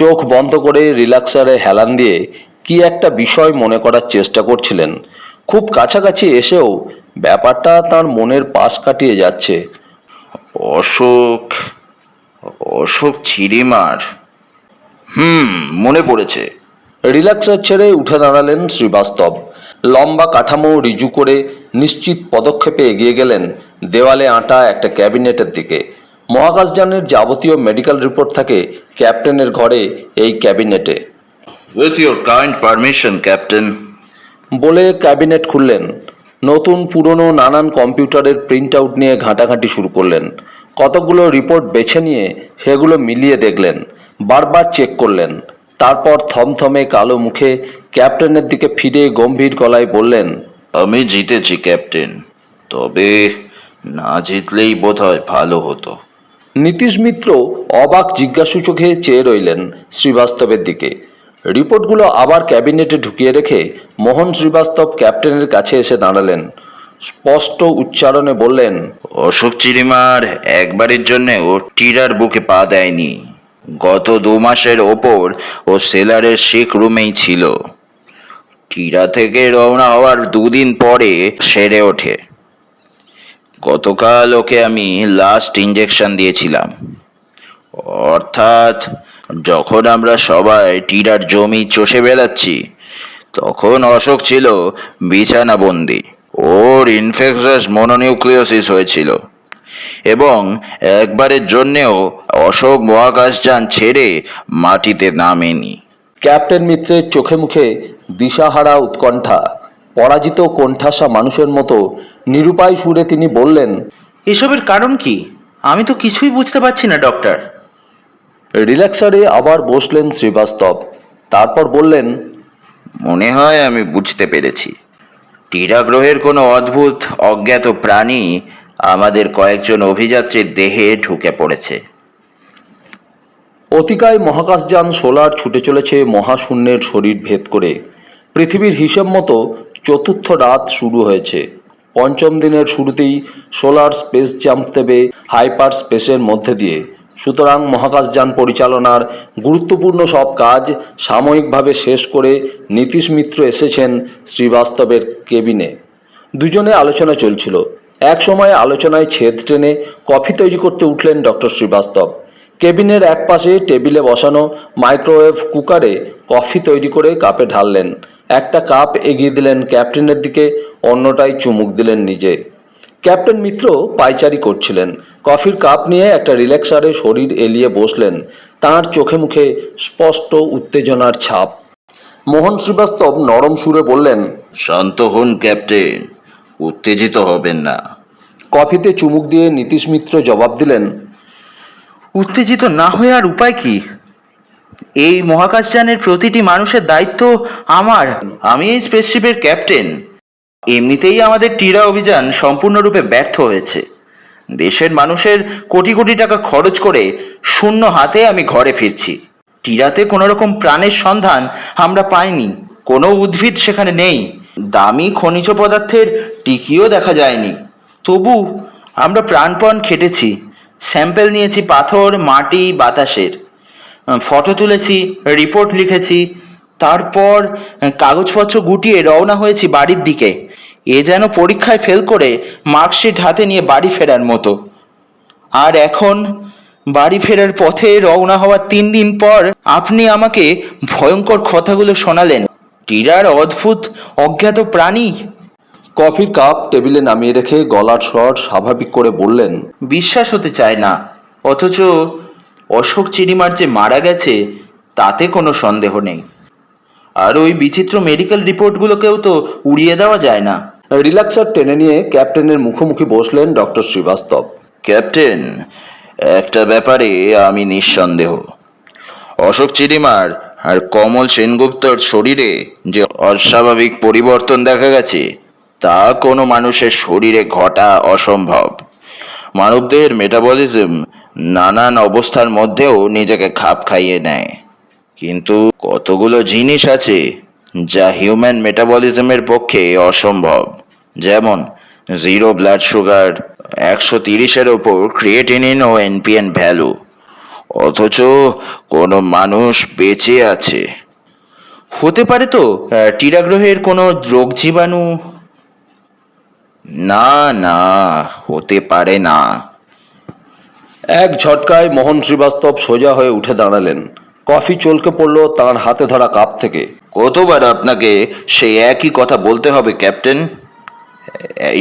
চোখ বন্ধ করে রিল্যাক্সারে হেলান দিয়ে কি একটা বিষয় মনে করার চেষ্টা করছিলেন। খুব কাছাকাছি এসেও ব্যাপারটা তার মনের পাশ কাটিয়ে যাচ্ছে। অশোক অশোক চিরিমার, মনে পড়েছে। রিল্যাক্সার ছেড়ে উঠে দাঁড়ালেন শ্রীবাস্তব। লম্বা কাঠামো রিজু করে নিশ্চিত পদক্ষেপে এগিয়ে গেলেন দেওয়ালে আঁটা একটা ক্যাবিনেটের দিকে। মহাকাশযানের যাবতীয় মেডিকেল রিপোর্ট থাকে ক্যাপ্টেনের ঘরে, এই ক্যাবিনেটে। With your kind permission captain. বলে ক্যাবিনেট খুললেন। নতুন পুরনো নানান কম্পিউটারের প্রিন্ট আউট নিয়ে ঘাঁটাঘাঁটি শুরু করলেন। কতগুলো রিপোর্ট বেছে নিয়ে সেগুলো মিলিয়ে দেখলেন, বারবার চেক করলেন। তারপর থমথমে কালো মুখে ক্যাপ্টেনের দিকে ফিরে গম্ভীর গলায় বললেন, আমি জিতেছি ক্যাপ্টেন, তবে না জিতলেই বোধহয় ভালো হতো। নীতিশ মিত্র অবাক জিজ্ঞাসু চোখে চেয়ে রইলেন শ্রীবাস্তবের দিকে। রিপোর্টগুলো আবার ক্যাবিনেটে ঢুকিয়ে রেখে মোহন শ্রীবাস্তব ক্যাপ্টেনের কাছে এসে দাঁড়ালেন। স্পষ্ট উচ্চারণে বললেন, অশোক চিরিমার একবারের জন্য ও টিরার বুকে পা দেয়নি। গত 2 মাসের ওপর ও সেলারের শেক রুমেই ছিল। টিরা থেকে রওনা হওয়ার 2 দিন পরে সেরে ওঠে। গতকাল ওকে আমি লাস্ট ইঞ্জেকশন দিয়েছিলাম। অর্থাৎ যখন আমরা সবাই টিরার জমি চষে বেড়াচ্ছি তখন অশোক ছিল বিছানাবন্দি। ওর ইনফেকশাস মনোনিউক্লিওসিস হয়েছিল। এবং একবারের জন্যেও অশোক মহাকাশযান ছেড়ে মাটিতে নামেনি। ক্যাপ্টেন মিত্রের চোখে মুখে দিশাহারা উৎকণ্ঠা। পরাজিত কোণঠাসা মানুষের মতো নিরুপায় সুরে তিনি বললেন, এসবের কারণ কি? আমি তো কিছুই বুঝতে পারছি না ডক্টর। রিল্যাক্সারে আবার বসলেন শ্রীবাস্তব। তারপর বললেন, মনে হয় আমি বুঝতে পেরেছি। টিরা গ্রহের কোনো অদ্ভুত অজ্ঞাত প্রাণী আমাদের কয়েকজন অভিযাত্রীর দেহে ঢুকে পড়েছে। অতিকায় মহাকাশযান সোলার ছুটে চলেছে মহাশূন্যের শরীর ভেদ করে। পৃথিবীর হিসেব মতো চতুর্থ রাত শুরু হয়েছে। পঞ্চম দিনের শুরুতেই সোলার স্পেস জাম্প দেবে হাইপার স্পেসের মধ্যে দিয়ে। সুতরাং মহাকাশযান পরিচালনার গুরুত্বপূর্ণ সব কাজ সাময়িকভাবে শেষ করে নীতিশ মিত্র এসেছেন শ্রীবাস্তবের কেবিনে। দুজনে আলোচনা চলছিল। এক সময় আলোচনায় ছেদ টেনে কফি তৈরি করতে উঠলেন ডক্টর শ্রীবাস্তব। কেবিনের এক পাশে টেবিলে বসানো মাইক্রোওয়েভ কুকারে কফি তৈরি করে কাপে ঢাললেন। একটা কাপ এগিয়ে দিলেন ক্যাপ্টেনের দিকে, অন্যটায় চুমুক দিলেন নিজে। ক্যাপ্টেন মিত্র পায়চারি করছিলেন। কফির কাপ নিয়ে একটা রিল্যাক্সারে শরীর এলিয়ে বসলেন। তাঁর চোখে মুখে স্পষ্ট উত্তেজনার ছাপ। মোহন শ্রীবাস্তব নরম সুরে বললেন, শান্ত হন ক্যাপ্টেন, উত্তেজিত হবেন না। কফিতে চুমুক দিয়ে নীতিশ মিত্র জবাব দিলেন, উত্তেজিত না হয়ে আর উপায় কি? এই মহাকাশযানের প্রতিটি মানুষের দায়িত্ব আমার। আমি এই স্পেসশিপের ক্যাপ্টেন। এমনিতেই আমাদের টিরা অভিযান সম্পূর্ণরূপে ব্যর্থ হয়েছে। দেশের মানুষের কোটি কোটি টাকা খরচ করে শূন্য হাতে আমি ঘরে ফিরছি। টিরাতে কোনো রকম প্রাণের সন্ধান আমরা পাইনি। কোনো উদ্ভিদ সেখানে নেই। দামি খনিজ পদার্থের টিকিও দেখা যায়নি। তবু আমরা প্রাণপণ খেটেছি। স্যাম্পেল নিয়েছি পাথর, মাটি, বাতাসের। ফটো তুলেছি, রিপোর্ট লিখেছি। তারপর কাগজপত্র গুটিয়ে রওনা হয়েছি বাড়ির দিকে। এ যেন পরীক্ষায় ফেল করে মার্কশিট হাতে নিয়ে বাড়ি ফেরার মতো। আর এখন বাড়ি ফেরার পথে রওনা হওয়ার 3 দিন পর আপনি আমাকে ভয়ঙ্কর কথাগুলো শোনালেন। টিরার অদ্ভুত অজ্ঞাত প্রাণী। কফির কাপ টেবিলে নামিয়ে রেখে গলার স্বর স্বাভাবিক করে বললেন, বিশ্বাস হতে চায় না, অথচ অশোক চিনিমার যে মারা গেছে তাতে কোনো সন্দেহ নেই। আর ওই বিচিত্র মেডিকেল রিপোর্টগুলোকেও তো উড়িয়ে দেওয়া যায় না। রিল্যাক্সার টেনে নিয়ে ক্যাপ্টেনের মুখোমুখি বসলেন ডক্টর শ্রীবাস্তব। ক্যাপ্টেন, একটা ব্যাপারে আমি নিঃসন্দেহ। অশোক চিরিমার আর কমল সেনগুপ্তর শরীরে যে অস্বাভাবিক পরিবর্তন দেখা গেছে তা কোনো মানুষের শরীরে ঘটা অসম্ভব। মানবদেহের মেটাবলিজম নানান অবস্থার মধ্যেও নিজেকে খাপ খাইয়ে নেয়, কিন্তু কতগুলো জিনিস আছে যা হিউম্যান মেটাবলিজমের পক্ষে অসম্ভব। যেমন 0 ব্লাড সুগার, 130-এর ওপর ক্রিয়েটিনিন ও এনপিএন ভ্যালু, অথচ কোনো মানুষ বেঁচে আছে। হতে পারে তো টিরা গ্রহের কোনো রোগ জীবাণু? না না, হতে পারে না। এক ঝটকায় মোহন শ্রীবাস্তব সোজা হয়ে উঠে দাঁড়ালেন। কফি চলকে পড়ল তাঁর হাতে ধরা কাপ থেকে। কতবার আপনাকে সেই একই কথা বলতে হবে ক্যাপ্টেন?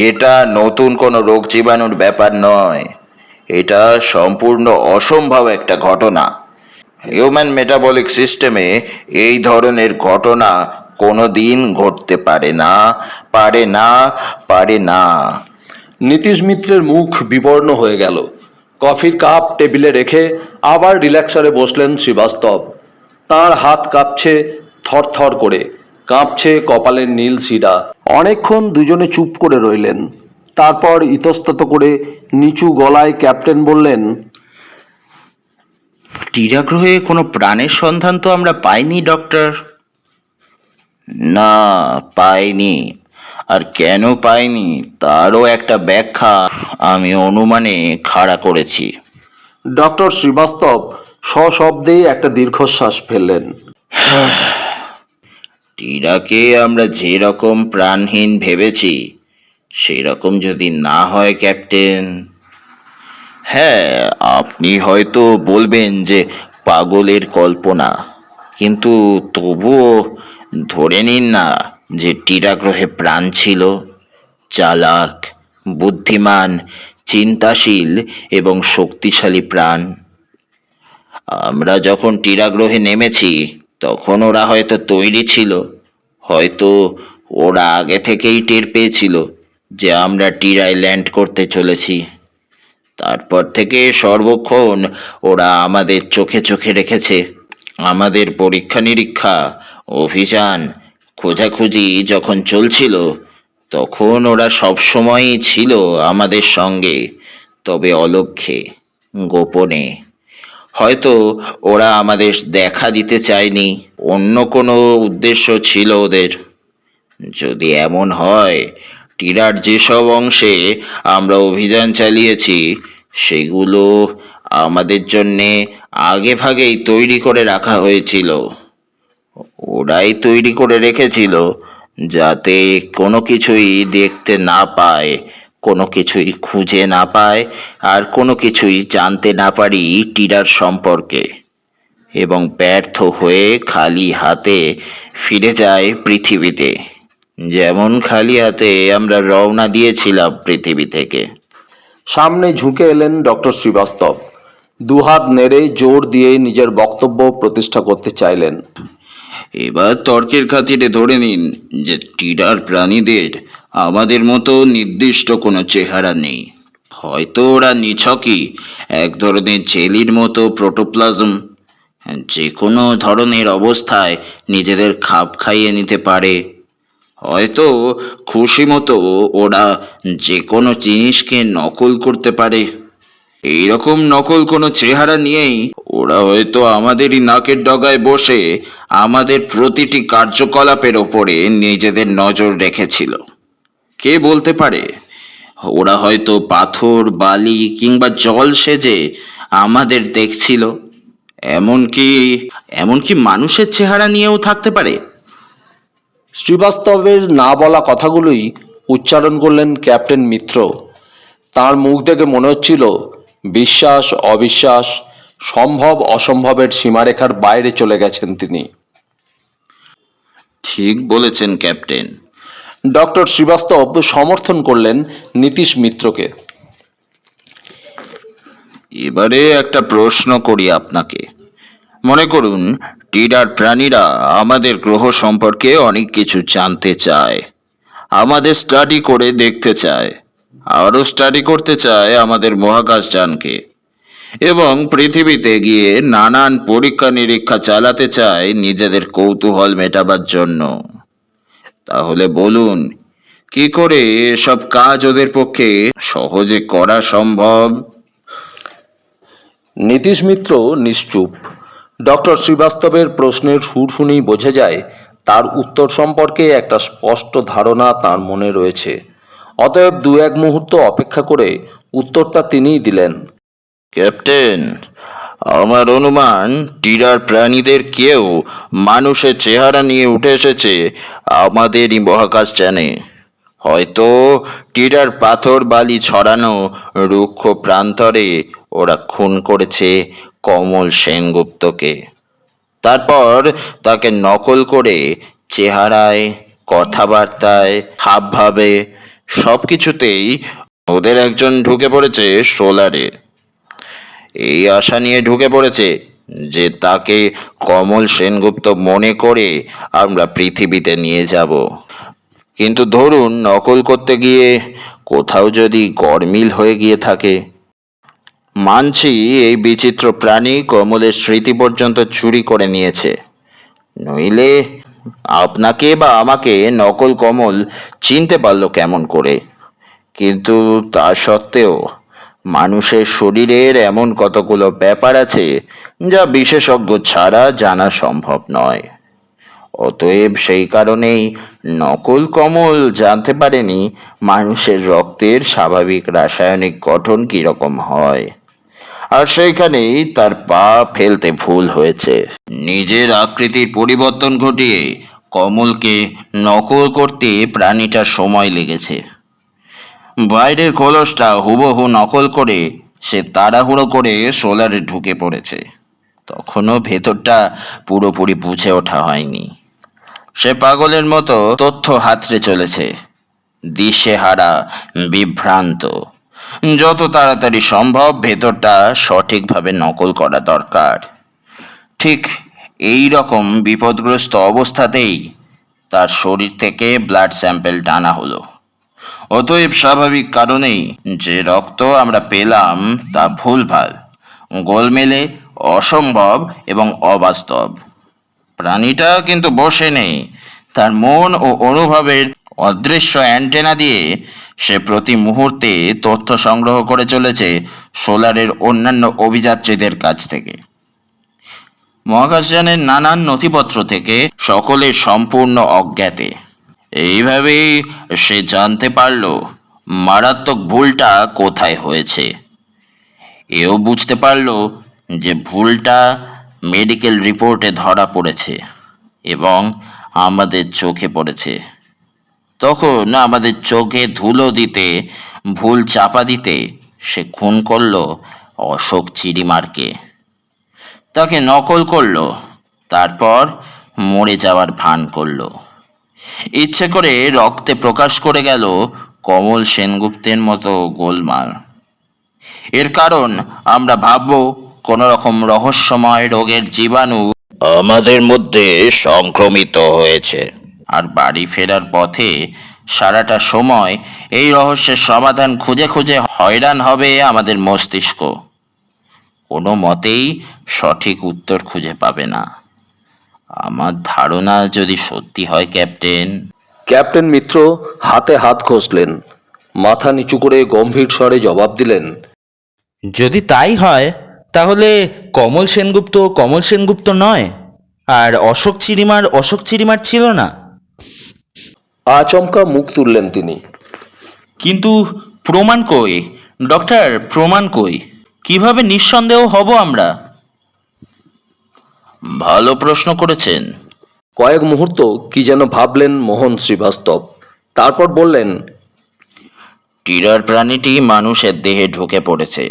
এটা নতুন কোনো রোগ জীবাণুর ব্যাপার নয়। এটা সম্পূর্ণ অসম্ভব একটা ঘটনা। হিউম্যান মেটাবলিক সিস্টেমে এই ধরনের ঘটনা কোনো দিন ঘটতে পারে না, পারে না, পারে না। নীতিশ মিত্রের মুখ বিবর্ণ হয়ে গেল। কফির কাপ টেবিলে রেখে আবার রিল্যাক্সারে বসলেন শ্রীবাস্তব। তাঁর হাত কাঁপছে থরথর করে, কাঁপছে কপালের নীল শিরা। অনেকক্ষণ দুজনে চুপ করে রইলেন। তারপর ইতস্তত করে নিচু গলায় ক্যাপ্টেন বললেন, টিরা গ্রহে কোনো প্রাণের সন্ধান তো আমরা পাইনি ডক্টর। না, পাইনি। আর কেন পাইনি তারও একটা ব্যাখ্যা আমি অনুমানে খাড়া করেছি। ডক্টর শ্রীবাস্তব সশব্দেই একটা দীর্ঘশ্বাস ফেললেন। টিরাকে আমরা যেরকম প্রাণহীন ভেবেছি সেরকম যদি না হয় ক্যাপ্টেন, হ্যাঁ, আপনি হয়তো বলবেন যে পাগলের কল্পনা, কিন্তু তবুও ধরে নিন না যে টিরা গ্রহে প্রাণ ছিল। চালাক, বুদ্ধিমান, চিন্তাশীল এবং শক্তিশালী প্রাণ। আমরা যখন টিরাগ্রহে নেমেছি তখন ওরা হয়তো তৈরি ছিল, হয়তো ওরা আগে থেকেই টের পেয়েছিল যে আমরা টিরায় ল্যান্ড করতে চলেছি। তারপর থেকে সর্বক্ষণ ওরা আমাদের চোখে চোখে রেখেছে। আমাদের পরীক্ষা নিরীক্ষা, অভিযান, খোঁজাখুঁজি যখন চলছিল তখন ওরা সবসময়ই ছিল আমাদের সঙ্গে, তবে অলক্ষ্যে, গোপনে। হয়তো ওরা আমাদের দেখা দিতে চায়নি, অন্য কোনো উদ্দেশ্য ছিল ওদের। যদি এমন হয়, টিরার যেসব অংশে আমরা অভিযান চালিয়েছি সেগুলো আমাদের জন্যে আগে ভাগেই তৈরি করে রাখা হয়েছিল। ওরাই তৈরি করে রেখেছিল যাতে কোনো কিছুই দেখতে না পায়, কোনো কিছুই খুঁজে না পায়, আর কোনো কিছুই জানতে না পারি টিরার সম্পর্কে, এবং ব্যর্থ হয়ে খালি হাতে ফিরে যায় পৃথিবীতে, যেমন খালি হাতে আমরা রওনা দিয়েছিলাম পৃথিবী থেকে। সামনে ঝুঁকে এলেন ডক্টর শ্রীবাস্তব। দুহাত নেড়ে জোর দিয়ে নিজের বক্তব্য প্রতিষ্ঠা করতে চাইলেন। এবার তর্কের খাতিরে ধরে নিন যে টিরার প্রাণীদের আমাদের মতো নির্দিষ্ট কোনো চেহারা নেই। হয়তো ওরা নিছকই এক ধরনের জেলির মতো প্রোটোপ্লাজম, যে কোনো ধরনের অবস্থায় নিজেদের খাপ খাইয়ে নিতে পারে। হয়তো খুশি মতো ওরা যে কোনো জিনিসকে নকল করতে পারে। এইরকম নকল কোনো চেহারা নিয়েই ওরা হয়তো আমাদেরই নাকের ডগায় বসে আমাদের প্রতিটি কার্যকলাপের ওপরে নিজেদের নজর রেখেছিল। কে বলতে পারে, ওরা হয়তো পাথর, বালি কিংবা জল সেজে আমাদের দেখছিল। এমনকি এমনকি মানুষের চেহারা নিয়েও থাকতে পারে। শ্রীবাস্তবের না বলা কথাগুলোই উচ্চারণ করলেন ক্যাপ্টেন মিত্র। তার মুখ দেখে মনে হচ্ছিল বিশ্বাস অবিশ্বাস, সম্ভব অসম্ভবের সীমারেখার বাইরে চলে গেছেন তিনি। ঠিক বলেছেন ক্যাপ্টেন। ডক্টর শ্রীবাস্তব সমর্থন করলেন নীতিশ মিত্রকে। এবারে একটা প্রশ্ন করি আপনাকে। মনে করুন টিরার প্রাণীরা আমাদের গ্রহ সম্পর্কে অনেক কিছু জানতে চায়, আমাদের স্টাডি করে দেখতে চায়, আরও স্টাডি করতে চায় আমাদের মহাকাশযানকে, এবং পৃথিবীতে গিয়ে নানান পরীক্ষা নিরীক্ষা চালাতে চায় নিজেদের কৌতূহল মেটাবার জন্য। তাহলে বলুন, কি করে এসব কাজ ওদের পক্ষে সহজে করা সম্ভব? নীতিশ মিত্র নিশ্চুপ। ডক্টর শ্রীবাস্তবের প্রশ্নের সুর শুনেই বোঝা যায় তার উত্তর সম্পর্কে একটা স্পষ্ট ধারণা তার মনে রয়েছে। অতএব দু এক মুহূর্ত অপেক্ষা করে উত্তরটা তিনিই দিলেন। ক্যাপ্টেন, আমার অনুমান টিরার প্রাণীদের কেউ মানুষের চেহারা নিয়ে উঠে এসেছে আমাদেরই মহাকাশযানে। হয়তো টিরার পাথর বালি ছড়ানো রুক্ষ প্রান্তরে ওরা খুন করেছে কমল সেনগুপ্তকে। তারপর তাকে নকল করে চেহারায়, কথাবার্তায়, হাবভাবে, সব কিছুতেই ওদের একজন ঢুকে পড়েছে সোলারে। এই আশা নিয়ে ঢুকে পড়েছে যে তাকে কমল সেনগুপ্ত মনে করে আমরা পৃথিবীতে নিয়ে যাব। কিন্তু ধরুন নকল করতে গিয়ে কোথাও যদি গরমিল হয়ে গিয়ে থাকে। মানছি এই বিচিত্র প্রাণী কমলের স্মৃতি পর্যন্ত চুরি করে নিয়েছে, নইলে আপনাকে বা আমাকে নকল কমল চিনতে পারলো কেমন করে? কিন্তু তা সত্ত্বেও মানুষের শরীরের এমন কতগুলো ব্যাপার আছে যা বিশেষজ্ঞ ছাড়া জানা সম্ভব নয়। অতএব সেই কারণেই নকল কমল জানতে পারেনি মানুষের রক্তের স্বাভাবিক রাসায়নিক গঠন কিরকম হয়, আর সেইখানেই তার পা ফেলতে ভুল হয়েছে। নিজের আকৃতির পরিবর্তন ঘটিয়ে কমলকে নকল করতে প্রাণীটার সময় লেগেছে। বাইরের খোলসটা হুবহু নকল করে সে তাড়াহুড়ো করে সোলারে ঢুকে পড়েছে। তখনও ভেতরটা পুরোপুরি বুঝে ওঠা হয়নি। সে পাগলের মতো তথ্য হাতড়ে চলেছে, দিশেহারা, বিভ্রান্ত। যত তাড়াতাড়ি সম্ভব ভেতরটা সঠিকভাবে নকল করা দরকার। ঠিক এই রকম বিপদগ্রস্ত অবস্থাতেই তার শরীর থেকে ব্লাড স্যাম্পেল টানা হলো। অতএব স্বাভাবিক কারণেই যে রক্ত আমরা পেলাম তা ভুলভাল, গোলমেলে, অসম্ভব এবং অবাস্তব। প্রাণীটা কিন্তু বসে নেই, তার মন ও অনুভবের অদৃশ্য অ্যান্টেনা দিয়ে সে প্রতি মুহূর্তে তথ্য সংগ্রহ করে চলেছে সোলারের অন্যান্য অভিযাত্রীদের কাছ থেকে, মহাকাশযানের নানান নথিপত্র থেকে, সকলের সম্পূর্ণ অজ্ঞাতে। এইভাবেই সে জানতে পারল মারাত্মক ভুলটা কোথায় হয়েছে। এও বুঝতে পারল যে ভুলটা মেডিকেল রিপোর্টে ধরা পড়েছে এবং আমাদের চোখে পড়েছে। তখন আমাদের চোখে ধুলো দিতে, ভুল চাপা দিতে সে খুন করলো অশোক চিরিমারকে। তাকে নকল করলো, তারপর মরে যাওয়ার ভান করলো। ইচ্ছে করে রক্তে প্রকাশ করে গেল কমল সেনগুপ্তের মতো গোলমাল। এর কারণ আমরা ভাববো কোনো রকম রহস্যময় রোগের জীবাণু আমাদের মধ্যে সংক্রমিত হয়েছে। আর বাড়ি ফেরার পথে সারাটা সময় এই রহস্যের সমাধান খুঁজে খুঁজে হয়রান হবে আমাদের মস্তিষ্ক। কোনো মতেই সঠিক উত্তর খুঁজে পাবে না। আমার ধারণা যদি সত্যি হয় ক্যাপ্টেন। ক্যাপ্টেন মিত্র হাতে হাত ঘষলেন, মাথা নিচু করে গম্ভীর স্বরে জবাব দিলেন, যদি তাই হয় তাহলে কমল সেনগুপ্ত নয়, আর অশোক চিরিমার ছিল না। আচমকা মুখ তুললেন তিনি। কিন্তু প্রমাণ কই ডক্টর, প্রমাণ কই? কিভাবে নিঃসন্দেহ হব আমরা? ভালো প্রশ্ন করেছেন। কয়েক মুহূর্ত কি যেন ভাবলেন মোহন শ্রীবাস্তব, তারপর বললেন, টিরার প্রাণীটি মানুষের দেহে ঢুকে পড়েছে।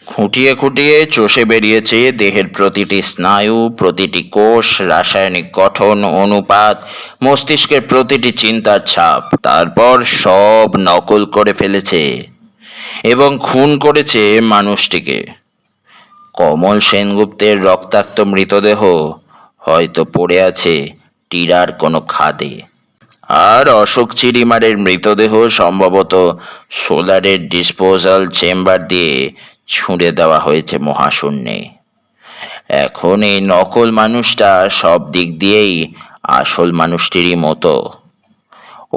খুঁটিয়ে খুঁটিয়ে চষে বেরিয়েছে দেহের প্রতিটি স্নায়ু, প্রতিটি কোষ, রাসায়নিক গঠন, অনুপাত, মস্তিষ্কের প্রতিটি চিন্তার ছাপ। তারপর সব নকল করে ফেলেছে এবং খুন করেছে মানুষটিকে। কমল সেনগুপ্তের রক্তাক্ত মৃতদেহ হয়তো পড়ে আছে টিরার কোনো খাদে, আর অশোক চিরিমারের মৃতদেহ সম্ভবত সোলারের ডিসপোজাল চেম্বার দিয়ে ছুঁড়ে দেওয়া হয়েছে মহাশূন্যে। এখন এই নকল মানুষটা সব দিক দিয়েই আসল মানুষটিরই মতো।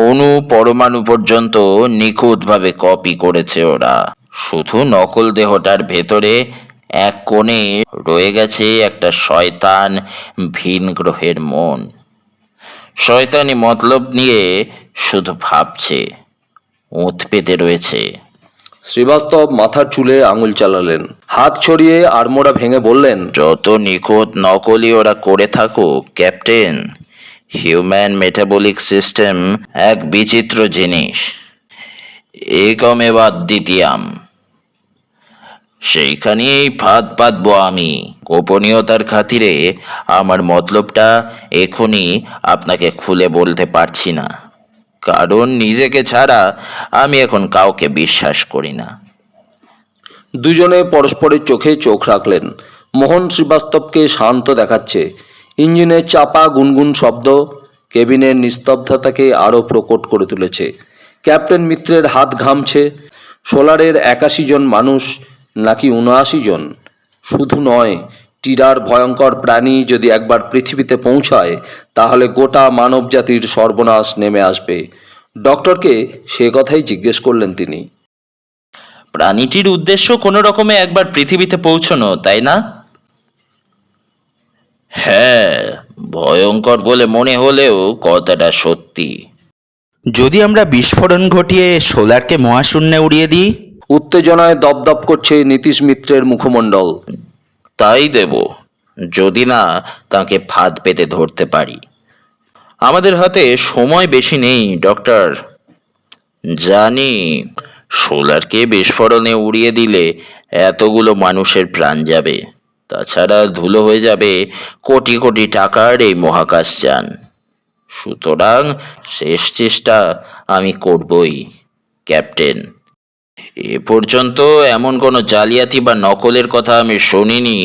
অণু পরমাণু পর্যন্ত নিখুঁতভাবে কপি করেছে ওরা। শুধু নকল দেহটার ভেতরে এক কোণে রয়ে গেছে একটা শয়তান ভিন গ্রহের মন। শয়তানি মতলব নিয়ে শুধু ভাবছে, ওঁত পেতে রয়েছে। শ্রীবাস্তব মাথার চুলে আঙুল চালালেন, হাত ছড়িয়ে আড়মোড়া ভেঙে বললেন, যত নিখুঁত নকলই ওরা করে থাকুক ক্যাপ্টেন, হিউম্যান মেটাবলিক সিস্টেম এক বিচিত্র জিনিস। একমেবা দ্বিতীয়াম। সেইখানেই ফাঁদ পাতবো আমি। গোপনীয়তার খাতিরে আমার মতলবটা এখনই আপনাকে খুলে বলতে পারছি না, কারণ নিজেকে ছাড়া আমি এখন কাউকে বিশ্বাস করি না। দুজনে পরস্পরের চোখে চোখ রাখলেন। মোহন শ্রীবাস্তবকে শান্ত দেখাচ্ছে, ইঞ্জিনের চাপা গুনগুন শব্দ কেবিনের নিস্তব্ধতাকে আরও প্রকট করে তুলেছে। ক্যাপ্টেন মিত্রের হাত ঘামছে। সোলারের 81 জন মানুষ নাকি 79 জন? শুধু নয়, টিরার ভয়ঙ্কর প্রাণী যদি একবার পৃথিবীতে পৌঁছায় তাহলে গোটা মানবজাতির সর্বনাশ নেমে আসবে। ডক্টরকে সে কথাই জিজ্ঞেস করলেন তিনি। প্রাণীটির উদ্দেশ্য কোনো রকমে একবার পৃথিবীতে পৌঁছানো, তাই না? হ্যাঁ, ভয়ঙ্কর বলে মনে হলেও কথাটা সত্যি। যদি আমরা বিস্ফোরণ ঘটিয়ে সোলারকে মহাশূন্যে উড়িয়ে দিই? উত্তেজনায় দপদপ করছে নীতিশ মিত্রের মুখমণ্ডল। তাই দেব, যদি না তাকে ফাঁদ পেতে ধরতে পারি। আমাদের হাতে সময় বেশি নেই ডক্টর। জানি, সোলারকে বিস্ফোরণে উড়িয়ে দিলে এতগুলো মানুষের প্রাণ যাবে, তাছাড়া ধুলো হয়ে যাবে কোটি কোটি টাকার এই মহাকাশযান। সুতরাং শেষ চেষ্টা আমি করবই ক্যাপ্টেন। এ পর্যন্ত এমন কোনো জালিয়াতি বা নকলের কথা আমি শুনিনি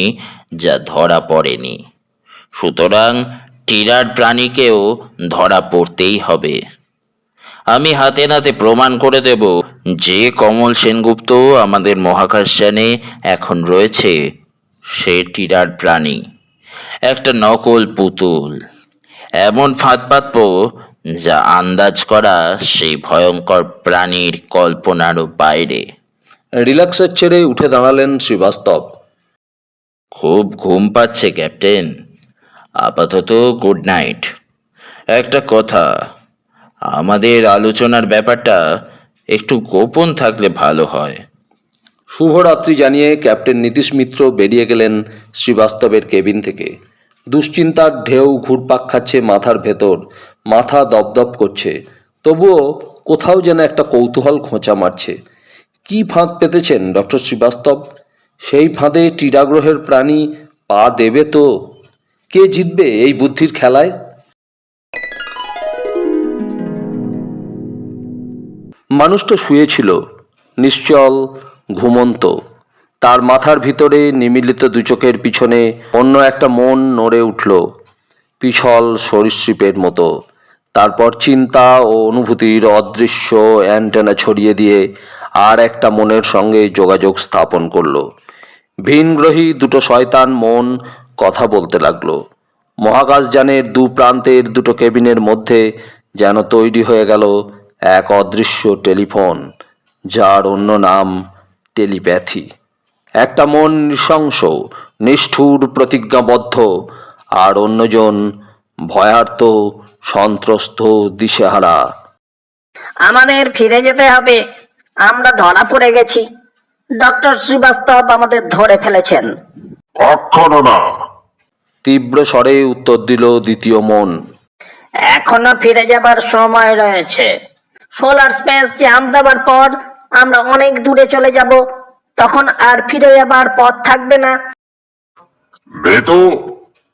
যা ধরা পড়েনি। সুতরাং টিরার প্রাণীকেও ধরা পড়তেই হবে। আমি হাতে নাতে প্রমাণ করে দেব যে কমল সেনগুপ্ত আমাদের মহাকাশযানে এখন রয়েছে সে টিরার প্রাণী, একটা নকল পুতুল। এমন ফাঁদ পাতব যা আন্দাজ করা সেই ভয়ঙ্কর প্রাণীর কল্পনারও বাইরে। রিল্যাক্সের ছেড়ে উঠে দাঁড়ালেন শ্রীবাস্তব। খুব ঘুম পাচ্ছে ক্যাপ্টেন, আপাতত গুড নাইট। একটা কথা, আমাদের আলোচনার ব্যাপারটা একটু গোপন থাকলে ভালো হয়। শুভরাত্রি জানিয়ে ক্যাপ্টেন নীতিশ মিত্র বেরিয়ে গেলেন শ্রীবাস্তবের কেবিন থেকে। দুশ্চিন্তার ঢেউ ঘুরপাক খাচ্ছে মাথার ভেতর, মাথা দপদপ করছে। তবুও কোথাও যেন একটা কৌতূহল খোঁচা মারছে। কি ফাঁদ পেতেছেন ডক্টর শ্রীবাস্তব? সেই ফাঁদে টিরাগ্রহের প্রাণী পা দেবে তো? কে জিতবে এই বুদ্ধির খেলায়? মানুষটা শুয়েছিল, নিশ্চল, ঘুমন্ত। তার মাথার ভিতরে নিমিলিত দু চোখের পিছনে অন্য একটা মন নড়ে উঠল, পিছল সরীসৃপের মতো। তারপর চিন্তা ও অনুভূতির অদৃশ্য অ্যান্টেনা ছড়িয়ে দিয়ে আর একটা মনের সঙ্গে যোগাযোগ স্থাপন করলো। ভিনগ্রহী দুটো শয়তান মন কথা বলতে লাগলো। মহাকাশযানের দু প্রান্তের দুটো কেবিনের মধ্যে যেন তৈরি হয়ে গেল এক অদৃশ্য টেলিফোন, যার অন্য নাম টেলিপ্যাথি। একটা মন নৃশংস, নিষ্ঠুর, প্রতিজ্ঞাবদ্ধ, আর অন্যজন ভয়ার্ত, সন্ত্রস্ত, দিশেহারা। আমাদের ফিরে যেতে হবে, আমরা ধরা পড়ে গেছি। ডক্টর শ্রীবাস্তব আমাদের ধরে ফেলেছেন। কখনো না। তীব্র স্বরে উত্তর দিল দ্বিতীয় মন। এখনো ফিরে যাবার সময় রয়েছে। সোলার স্পেস জাম দেওয়ার পর আমরা অনেক দূরে চলে যাব, তখন আর ফিরে যাবার পথ থাকবে না। মৃদু,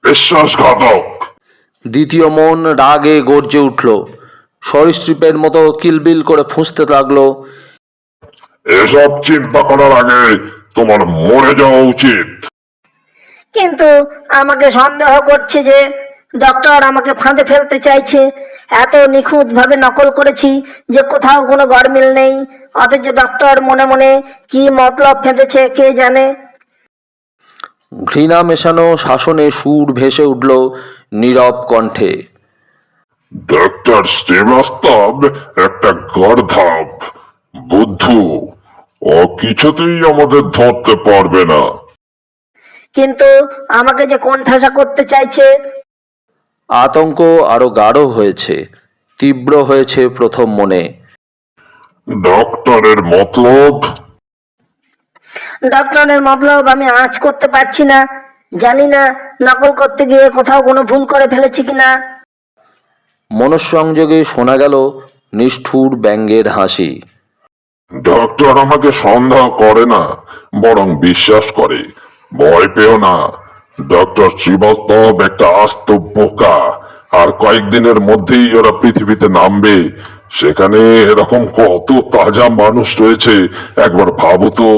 বিশ্বাসঘাতক। দ্বিতীয় মন রাগে গর্জে উঠল, সরীসৃপের মতো কিলবিল করে ফুঁসতে লাগলো। এসব চিন্তা করার আগে তোমার মরে যাওয়া উচিত। কিন্তু আমাকে সন্দেহ করছে যে ডক্টর আমাকে ফাঁদে ফেলতে চাইছে। এত নিখুঁত ভাবে নকল করেছি যে কোথাও কোনো গরমিল নেই, অথচ ডক্টর মনে মনে কি মতলব ফেঁদেছে কে জানে। ঘৃণা মেশানো শাসনে সুর ভেসে উঠল নীরব কণ্ঠে। ডক্টর শ্রীবাস্তব একটা গর্ধাপ, বুদ্ধু। ও কিছুতেই আমাদের ধরতে পারবে না। কিন্তু আমাকে যে কোণঠাসা করতে চাইছে। আতঙ্ক আরো গাঢ় হয়েছে, তীব্র হয়েছে প্রথম মনে। ডক্টরের মতলব? ডক্টরের মতলব আমি আঁচ করতে পারছি না। জানি না নকল করতে গিয়ে কোথাও কোনো ভুল করে ফেলেছি কিনা। মনঃসংযোগে শোনা গেল নিষ্ঠুর ব্যঙ্গের হাসি। ডক্টর আমাকে সন্দেহ করে না, বরং বিশ্বাস করে। ভয় পেও না, ডক্টর শ্রীবাস্তব একটা আস্ত বোকা। আর কয়েকদিনের মধ্যেই ওরা পৃথিবীতে নামবে। সেখানে এরকম কত তাজা মানুষ রয়েছে একবার ভাবো তো।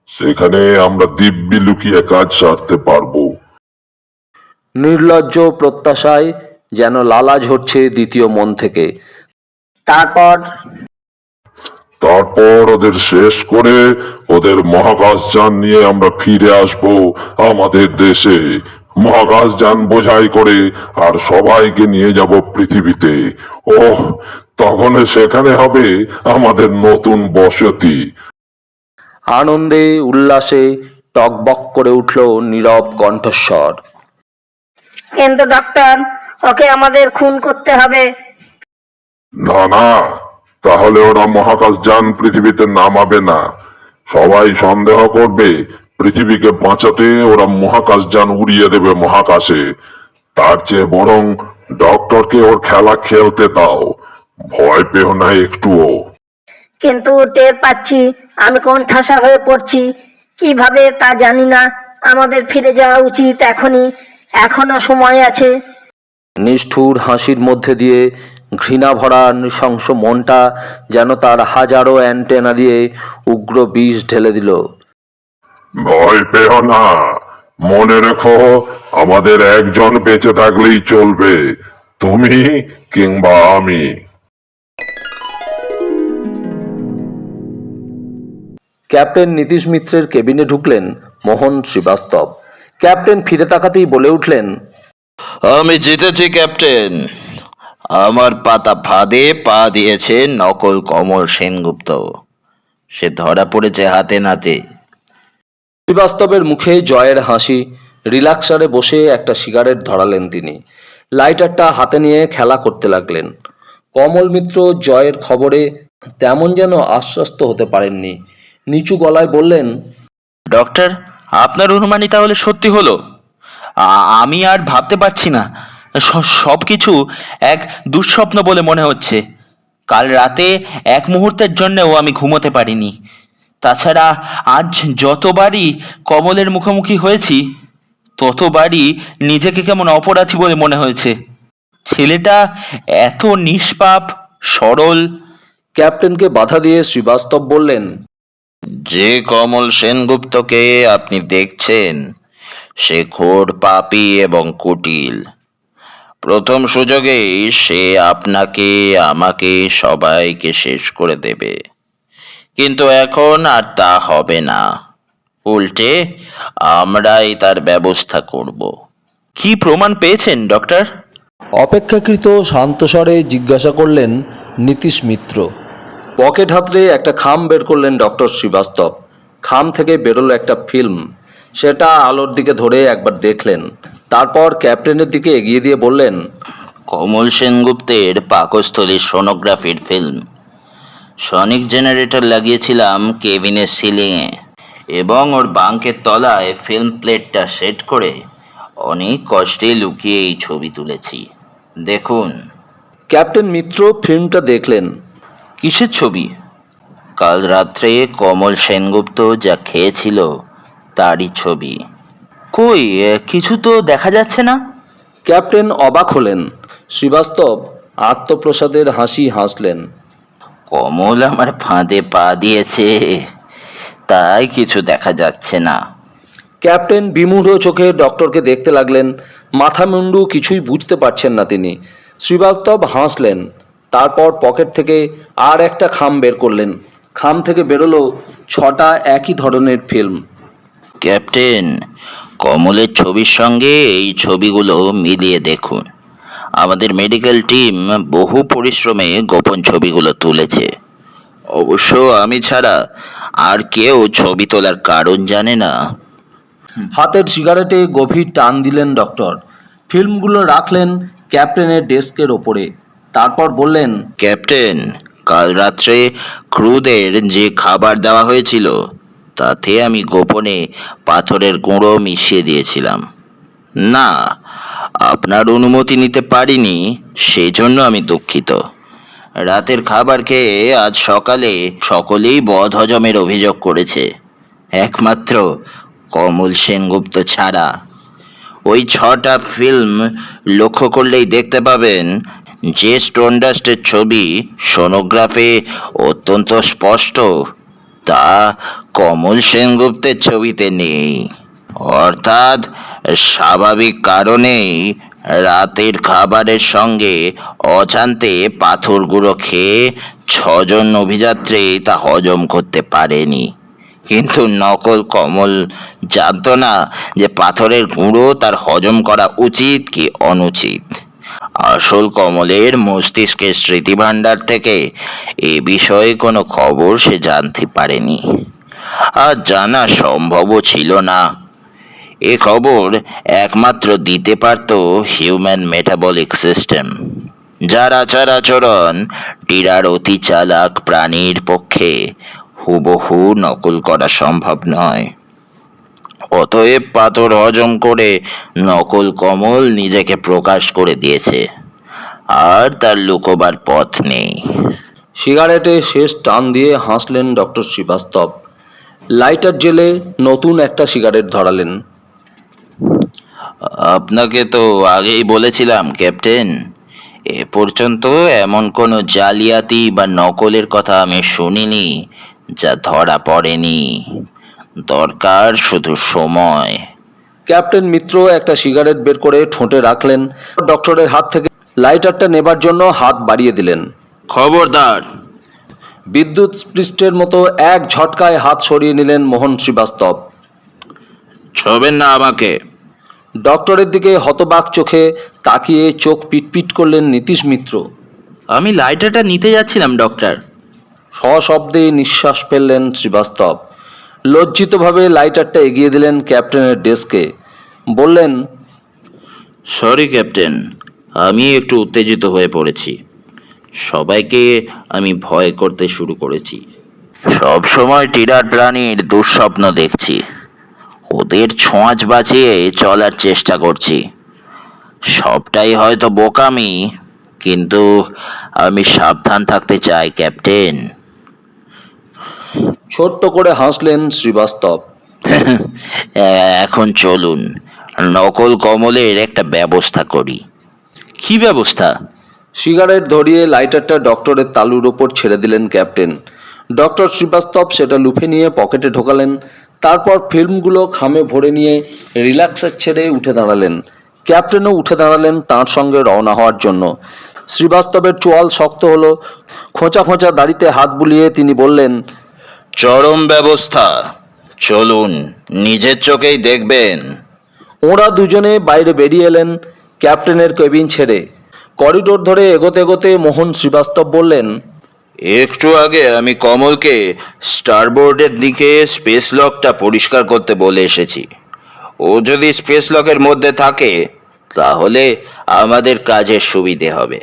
সেখানে আমরা দিব্যি লুকিয়ে কাজ সারতে পারবো। নির্লজ্জ প্রত্যাশায় যেন লালা ঝরছে দ্বিতীয় মন থেকে। তারপর ওদের শেষ করে ওদের মহাকাশযান নিয়ে আমরা ফিরে আসবো আমাদের দেশে। মহাকাশযান বোঝাই করে আর সবাইকে নিয়ে যাব পৃথিবীতে। ওহ, তখন সেখানে হবে আমাদের নতুন বসতি। আনন্দে উল্লাসে টকবক করে উঠল নীরব কণ্ঠস্বর। কিন্তু ডক্টর, ওকে আমাদের খুন করতে হবে। না না, তাহলে ওরা মহাকাশযান পৃথিবীতে নামাবে না। সবাই সন্দেহ করবে পৃথিবীকে বাঁচাতে ওরা মহাকাশযান উড়িয়ে দেবে মহাকাশে। তার চেয়ে বরং ডক্টরকে ওর খেলা খেলতে দাও। ভয় পেও না একটুও। কিন্তু টের পাচ্ছি আমি কোণঠাসা হয়ে পড়ছি, কিভাবে তা জানি না। আমাদের ফিরে যাওয়া উচিত এখনই, এখনো সময় আছে। নিষ্ঠুর হাসির মধ্যে দিয়ে ঘৃণা ভরা নৃশংস মনটা যেন তার হাজারো অ্যান্টেনা দিয়ে উগ্র বিষ ঢেলে দিল। ভয় পেও না, মনে রেখো আমাদের একজন বেঁচে থাকলেই চলবে, তুমি কিংবা আমি। ক্যাপ্টেন নীতিশ মিত্রের কেবিনে ঢুকলেন মোহন শ্রীবাস্তব। ক্যাপ্টেন ফিরে তাকাতেই বলে উঠলেন, আমি জিতেছি ক্যাপ্টেন। আমার পাতা ফাঁদে পা দিয়েছে নকল কমল সেনগুপ্ত। সে ধরা পড়েছে হাতে নাতে। শ্রীবাস্তবের মুখে জয়ের হাসি। রিল্যাক্সারে বসে একটা সিগারেট ধরালেন তিনি। লাইটারটা হাতে নিয়ে খেলা করতে লাগলেন। কমল মিত্র জয়ের খবরে তেমন যেন আশ্বস্ত হতে পারেননি। নিচু গলায় বললেন, ডক্টর, আপনার অনুমানই তাহলে সত্যি হলো? আমি আর ভাবতে পারছি না। সব কিছু এক দুঃস্বপ্ন বলে মনে হচ্ছে। কাল রাতে এক মুহূর্তের জন্যও আমি ঘুমোতে পারিনি। তাছাড়া আজ যতবারই কমলের মুখোমুখি হয়েছি ততবারই নিজেকে কেমন অপরাধী বলে মনে হয়েছে। ছেলেটা এত নিষ্পাপ, সরল। ক্যাপ্টেনকে বাধা দিয়ে শ্রীবাস্তব বললেন, যে কমল সেনগুপ্তকে আপনি দেখছেন সে ঘোর পাপী এবং কুটিল। প্রথম সুযোগেই সে আপনাকে, আমাকে, সবাইকে শেষ করে দেবে। কিন্তু এখন আর তা হবে না। উল্টে আমরাই তার ব্যবস্থা করব। কি প্রমাণ পেয়েছেন ডক্টর? অপেক্ষাকৃত শান্ত স্বরে জিজ্ঞাসা করলেন নীতিশ মিত্র। পকেট হাতড়ে একটা খাম বের করলেন ডক্টর শ্রীবাস্তব। খাম থেকে বেরোলো একটা ফিল্ম। সেটা আলোর দিকে ধরে একবার দেখলেন। তারপর ক্যাপ্টেনের দিকে এগিয়ে দিয়ে বললেন, কমল সেনগুপ্তের পাকস্থলীর সোনোগ্রাফির ফিল্ম। সনিক জেনারেটর লাগিয়েছিলাম কেবিনের সিলিংয়ে এবং ওর বাঙ্কের তলায় ফিল্ম প্লেটটা সেট করে অনেক কষ্টে লুকিয়ে এই ছবি তুলেছি। দেখুন। ক্যাপ্টেন মিত্র ফিল্মটা দেখলেন। কিসের ছবি? কাল রাত্রে কমল সেনগুপ্ত যা খেয়েছিল তারই ছবি। কই, কিছু তো দেখা যাচ্ছে না। ক্যাপ্টেন অবাক হলেন। শ্রীবাস্তব আত্মপ্রসাদের হাসি হাসলেন। কমল আমার ফাঁদে পা দিয়েছে, তাই কিছু দেখা যাচ্ছে না। ক্যাপ্টেন বিমূঢ় চোখে ডক্টরকে দেখতে লাগলেন। মাথা মুন্ডু কিছুই বুঝতে পারছেন না তিনি। শ্রীবাস্তব হাসলেন। তারপর পকেট থেকে আর একটা খাম বের করলেন। খাম থেকে বেরোলো 6টা একই ধরনের ফিল্ম। ক্যাপ্টেন, কমলের ছবির সঙ্গে এই ছবিগুলো মিলিয়ে দেখুন। আমাদের মেডিকেল টিম বহু পরিশ্রমে গোপন ছবিগুলো তুলেছে। অবশ্য আমি ছাড়া আর কেউ ছবি তোলার কারণ জানে না। হাতের সিগারেটে গভীর টান দিলেন ডক্টর। ফিল্মগুলো রাখলেন ক্যাপ্টেনের ডেস্কের ওপরে। তারপর বললেন, ক্যাপ্টেন, কাল রাত্রে ক্রুদের যে খাবার দেওয়া হয়েছিল তাতে আমি গোপনে পাথরের গুঁড়ো মিশিয়ে দিয়েছিলাম। না, আপনার অনুমতি নিতে পারিনি, সেজন্য আমি দুঃখিত। রাতের খাবার খেয়ে আজ সকালে সকলেই বদহজমের অভিযোগ করেছে, একমাত্র কমল সেনগুপ্ত ছাড়া। ওই 6টা ফিল্ম লক্ষ্য করলেই দেখতে পাবেন যে স্টোনডাস্টের ছবি সোনোগ্রাফে অত্যন্ত স্পষ্ট তা কমল সেনগুপ্তের ছবিতে নেই। অর্থাৎ স্বাভাবিক কারণেই রাতের খাবারের সঙ্গে অজান্তে পাথর গুঁড়ো খেয়ে 6জন অভিযাত্রী তা হজম করতে পারেনি। কিন্তু নকল কমল জানতো না যে পাথরের গুঁড়ো তার হজম করা উচিত কি অনুচিত। আসল কমলের মস্তিষ্কের স্মৃতিভাণ্ডার থেকে এ বিষয়ে কোনো খবর সে জানতে পারেনি, আর জানা সম্ভবও ছিল না। এ খবর একমাত্র দিতে পারত হিউম্যান মেটাবলিক সিস্টেম, যার আচার আচরণ টিরার অতি চালাক প্রাণীর পক্ষে হুবহু নকল করা সম্ভব নয়। অতএব পাথর হজম করে নকল কমল নিজেকে প্রকাশ করে দিয়েছে, আর তার লুকোবার পথ নেই। সিগারেটে শেষ টান দিয়ে হাসলেন ডক্টর শ্রীবাস্তব। লাইটার জেলে নতুন একটা সিগারেট ধরালেন। আপনাকে তো আগেই বলেছিলাম ক্যাপ্টেন, এ পর্যন্ত এমন কোনো জালিয়াতি বা নকলের কথা আমি শুনিনি যা ধরা পড়েনি। দরকার শুধু সময়। ক্যাপ্টেন মিত্র একটা সিগারেট বের করে ঠোঁটে রাখলেন, ডক্টরের হাত থেকে লাইটারটা নেবার জন্য হাত বাড়িয়ে দিলেন। খবরদার! বিদ্যুৎ স্পৃষ্টের মতো এক ঝটকায় হাত সরিয়ে নিলেন মোহন শ্রীবাস্তব। ছবেন না আমাকে। ডক্টরের দিকে হতবাক চোখে তাকিয়ে চোখ পিটপিট করলেন নীতিশ মিত্র। আমি লাইটারটা নিতে যাচ্ছিলাম ডক্টর। সশব্দে নিঃশ্বাস ফেললেন শ্রীবাস্তব। লজ্জিতভাবে লাইটারটা এগিয়ে দিলেন ক্যাপ্টেনের ডেস্কে। বললেন, সরি ক্যাপ্টেন, আমি একটু উত্তেজিত হয়ে পড়েছি। সবাইকে আমি ভয় করতে শুরু করেছি। সব সময় টিরার প্রাণীর দুঃস্বপ্ন দেখছি। ওদের ছোঁয়াচ বাঁচিয়ে চলার চেষ্টা করছি। সবটাই হয়তো বোকামি, কিন্তু আমি সাবধান থাকতে চাই ক্যাপ্টেন। ছোট্ট করে হাসলেন শ্রীবাস্তব। এখন চলুন, নকল কমলের একটা ব্যবস্থা করি। কি ব্যবস্থা? সিগারেট ধরিয়ে লাইটারটা ডক্টরের তালুর ওপর ছেড়ে দিলেন ক্যাপ্টেন। ডক্টর শ্রীবাস্তব সেটা লুফে নিয়ে পকেটে ঢোকালেন। তারপর ফিল্মগুলো খামে ভরে নিয়ে রিল্যাক্সার ছেড়ে উঠে দাঁড়ালেন। ক্যাপ্টেনও উঠে দাঁড়ালেন তাঁর সঙ্গে রওনা হওয়ার জন্য। শ্রীবাস্তবের চোয়াল শক্ত হলো। খোঁচা খোঁচা দাড়িতে হাত বুলিয়ে তিনি বললেন, চরম ব্যবস্থা। চলুন, নিজের চোখেই দেখবেন। ওরা দুজনে বাইরে বেরিয়ে এলেন ক্যাপ্টেনের কেবিন ছেড়ে। করিডোর ধরে এগোতে এগোতে মোহন শ্রীবাস্তব বললেন, একটু আগে আমি কমলকে স্টারবোর্ডের দিকে স্পেস লকটা পরিষ্কার করতে বলে এসেছি। ও যদি স্পেস লকের মধ্যে থাকে তাহলে আমাদের কাজের সুবিধে হবে।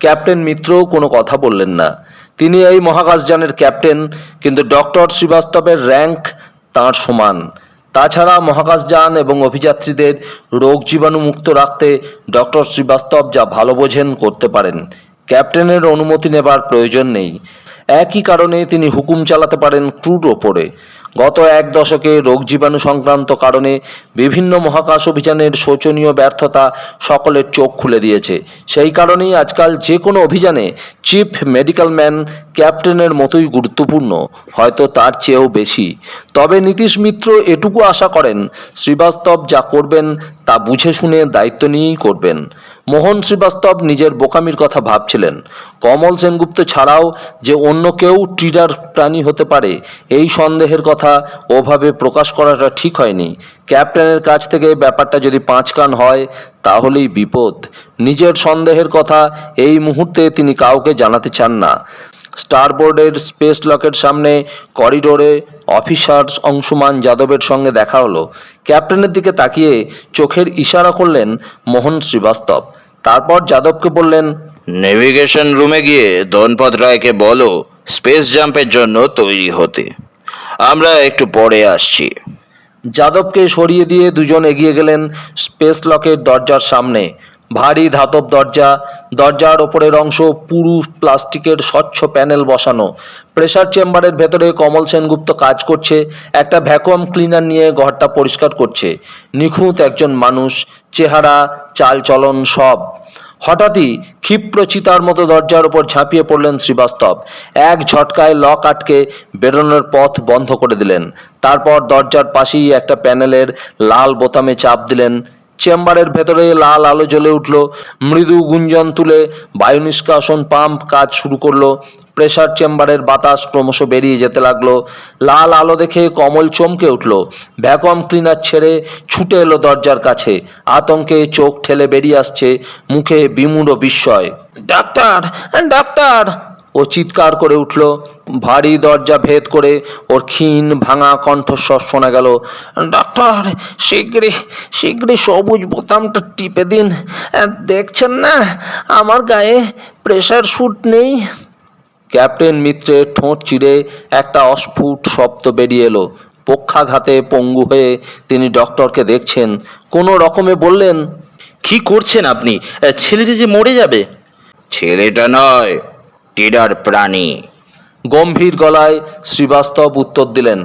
ক্যাপ্টেন মিত্রও কোনো কথা বললেন না। তিনি এই মহাকাশযানের ক্যাপ্টেন, কিন্তু ডক্টর শ্রীবাস্তবের র্যাঙ্ক তাঁর সমান। তাছাড়া মহাকাশযান এবং অভিযাত্রীদের রোগ জীবাণু মুক্ত রাখতে ডক্টর শ্রীবাস্তব যা ভালো বোঝেন করতে পারেন। ক্যাপ্টেনের অনুমতি নেবার প্রয়োজন নেই। একই কারণে তিনি হুকুম চালাতে পারেন ক্রুর ওপরে। গত এক দশকে রোগ জীবাণু সংক্রান্ত কারণে বিভিন্ন মহাকাশ অভিযানের শোচনীয় ব্যর্থতা সকলের চোখ খুলে দিয়েছে। সেই কারণেই আজকাল যে কোনো অভিযানে চিফ মেডিকেল ম্যান ক্যাপ্টেনের মতোই গুরুত্বপূর্ণ, হয়তো তার চেয়েও বেশি। তবে নীতিশ মিত্র এটুকু আশা করেন, শ্রীবাস্তব যা করবেন তা বুঝে শুনে দায়িত্ব নিয়েই করবেন। মোহন শ্রীবাস্তব নিজের বোকামির কথা ভাবছিলেন। কমল সেনগুপ্ত ছাড়াও যে অন্য কেউ ট্রিডার প্রাণী হতে পারে, এই সন্দেহের কথা ওভাবে প্রকাশ করাটা ঠিক হয়নি। ক্যাপ্টেনের কাছ থেকে ব্যাপারটা যদি পাঁচ কান হয় তাহলেই বিপদ। নিজের সন্দেহের কথা এই মুহূর্তে তিনি কাউকে জানাতে চান না। স্টারবোর্ডের স্পেস লকের সামনে করিডোরে অফিসার অংশুমান যাদবের সঙ্গে দেখা হলো। ক্যাপ্টেনের দিকে তাকিয়ে চোখের ইশারা করলেন মোহন শ্রীবাস্তব। তারপর যাদবকে বললেন, নেভিগেশন রুমে গিয়ে ধনপত রায়কে বলো স্পেস জাম্পের জন্য তৈরি হতে। আমরা একটু পরে আসছি। যাদবকে সরিয়ে দিয়ে দুজন এগিয়ে গেলেন স্পেস লকের দরজার সামনে। ভারী ধাতব দরজা। দরজার ওপরের অংশ পুরু প্লাস্টিকের স্বচ্ছ প্যানেল বসানো। প্রেসার চেম্বারের ভেতরে কমল সেনগুপ্ত কাজ করছে। একটা ভ্যাকুয়াম ক্লিনার নিয়ে ঘরটা পরিষ্কার করছে। নিখুঁত একজন মানুষ, চেহারা, চালচলন সব। হঠাৎই ক্ষিপ্র চিতার মতো দরজার ওপর ঝাঁপিয়ে পড়লেন শ্রীবাস্তব। এক ঝটকায় লক আটকে বেরোনোর পথ বন্ধ করে দিলেন। তারপর দরজার পাশেই একটা প্যানেলের লাল বোতামে চাপ দিলেন। চেম্বারের ভেতরে লাল আলো জ্বলে উঠল। মৃদু গুঞ্জন তুলে বায়ু নিষ্কাশন পাম্প কাজ শুরু করলো। প্রেসার চেম্বারের বাতাস ক্রমশ বেরিয়ে যেতে লাগলো। লাল আলো দেখে কমল চমকে উঠল। ভ্যাকুয়াম ক্লিনার ছেড়ে ছুটে এলো দরজার কাছে। আতঙ্কে চোখ ঠেলে বেরিয়ে আসছে, মুখে বিমূঢ় বিস্ময়। Doctor, doctor! ও চিৎকার করে উঠল। ভারী দরজা ভেদ করে ওর ক্ষীণ ভাঙা কণ্ঠস্বর শোনা গেল, ডক্টর, শীঘ্রই শীঘ্রই সবুজ বোতামটা টিপে দিন। দেখছেন না আমার গায়ে প্রেসার স্যুট নেই। ক্যাপ্টেন মিত্রের ঠোঁট চিরে একটা অস্ফুট শব্দ বেরিয়ে এলো। পক্ষাঘাতে পঙ্গু হয়ে তিনি ডক্টরকে দেখছেন। কোনো রকমে বললেন, কি করছেন আপনি? ছেলেটা যে মরে যাবে। ছেলেটা নয়, টিরার প্রাণী। গম্ভীর গলায় শ্রীবাস্তব উত্তর দিলেন,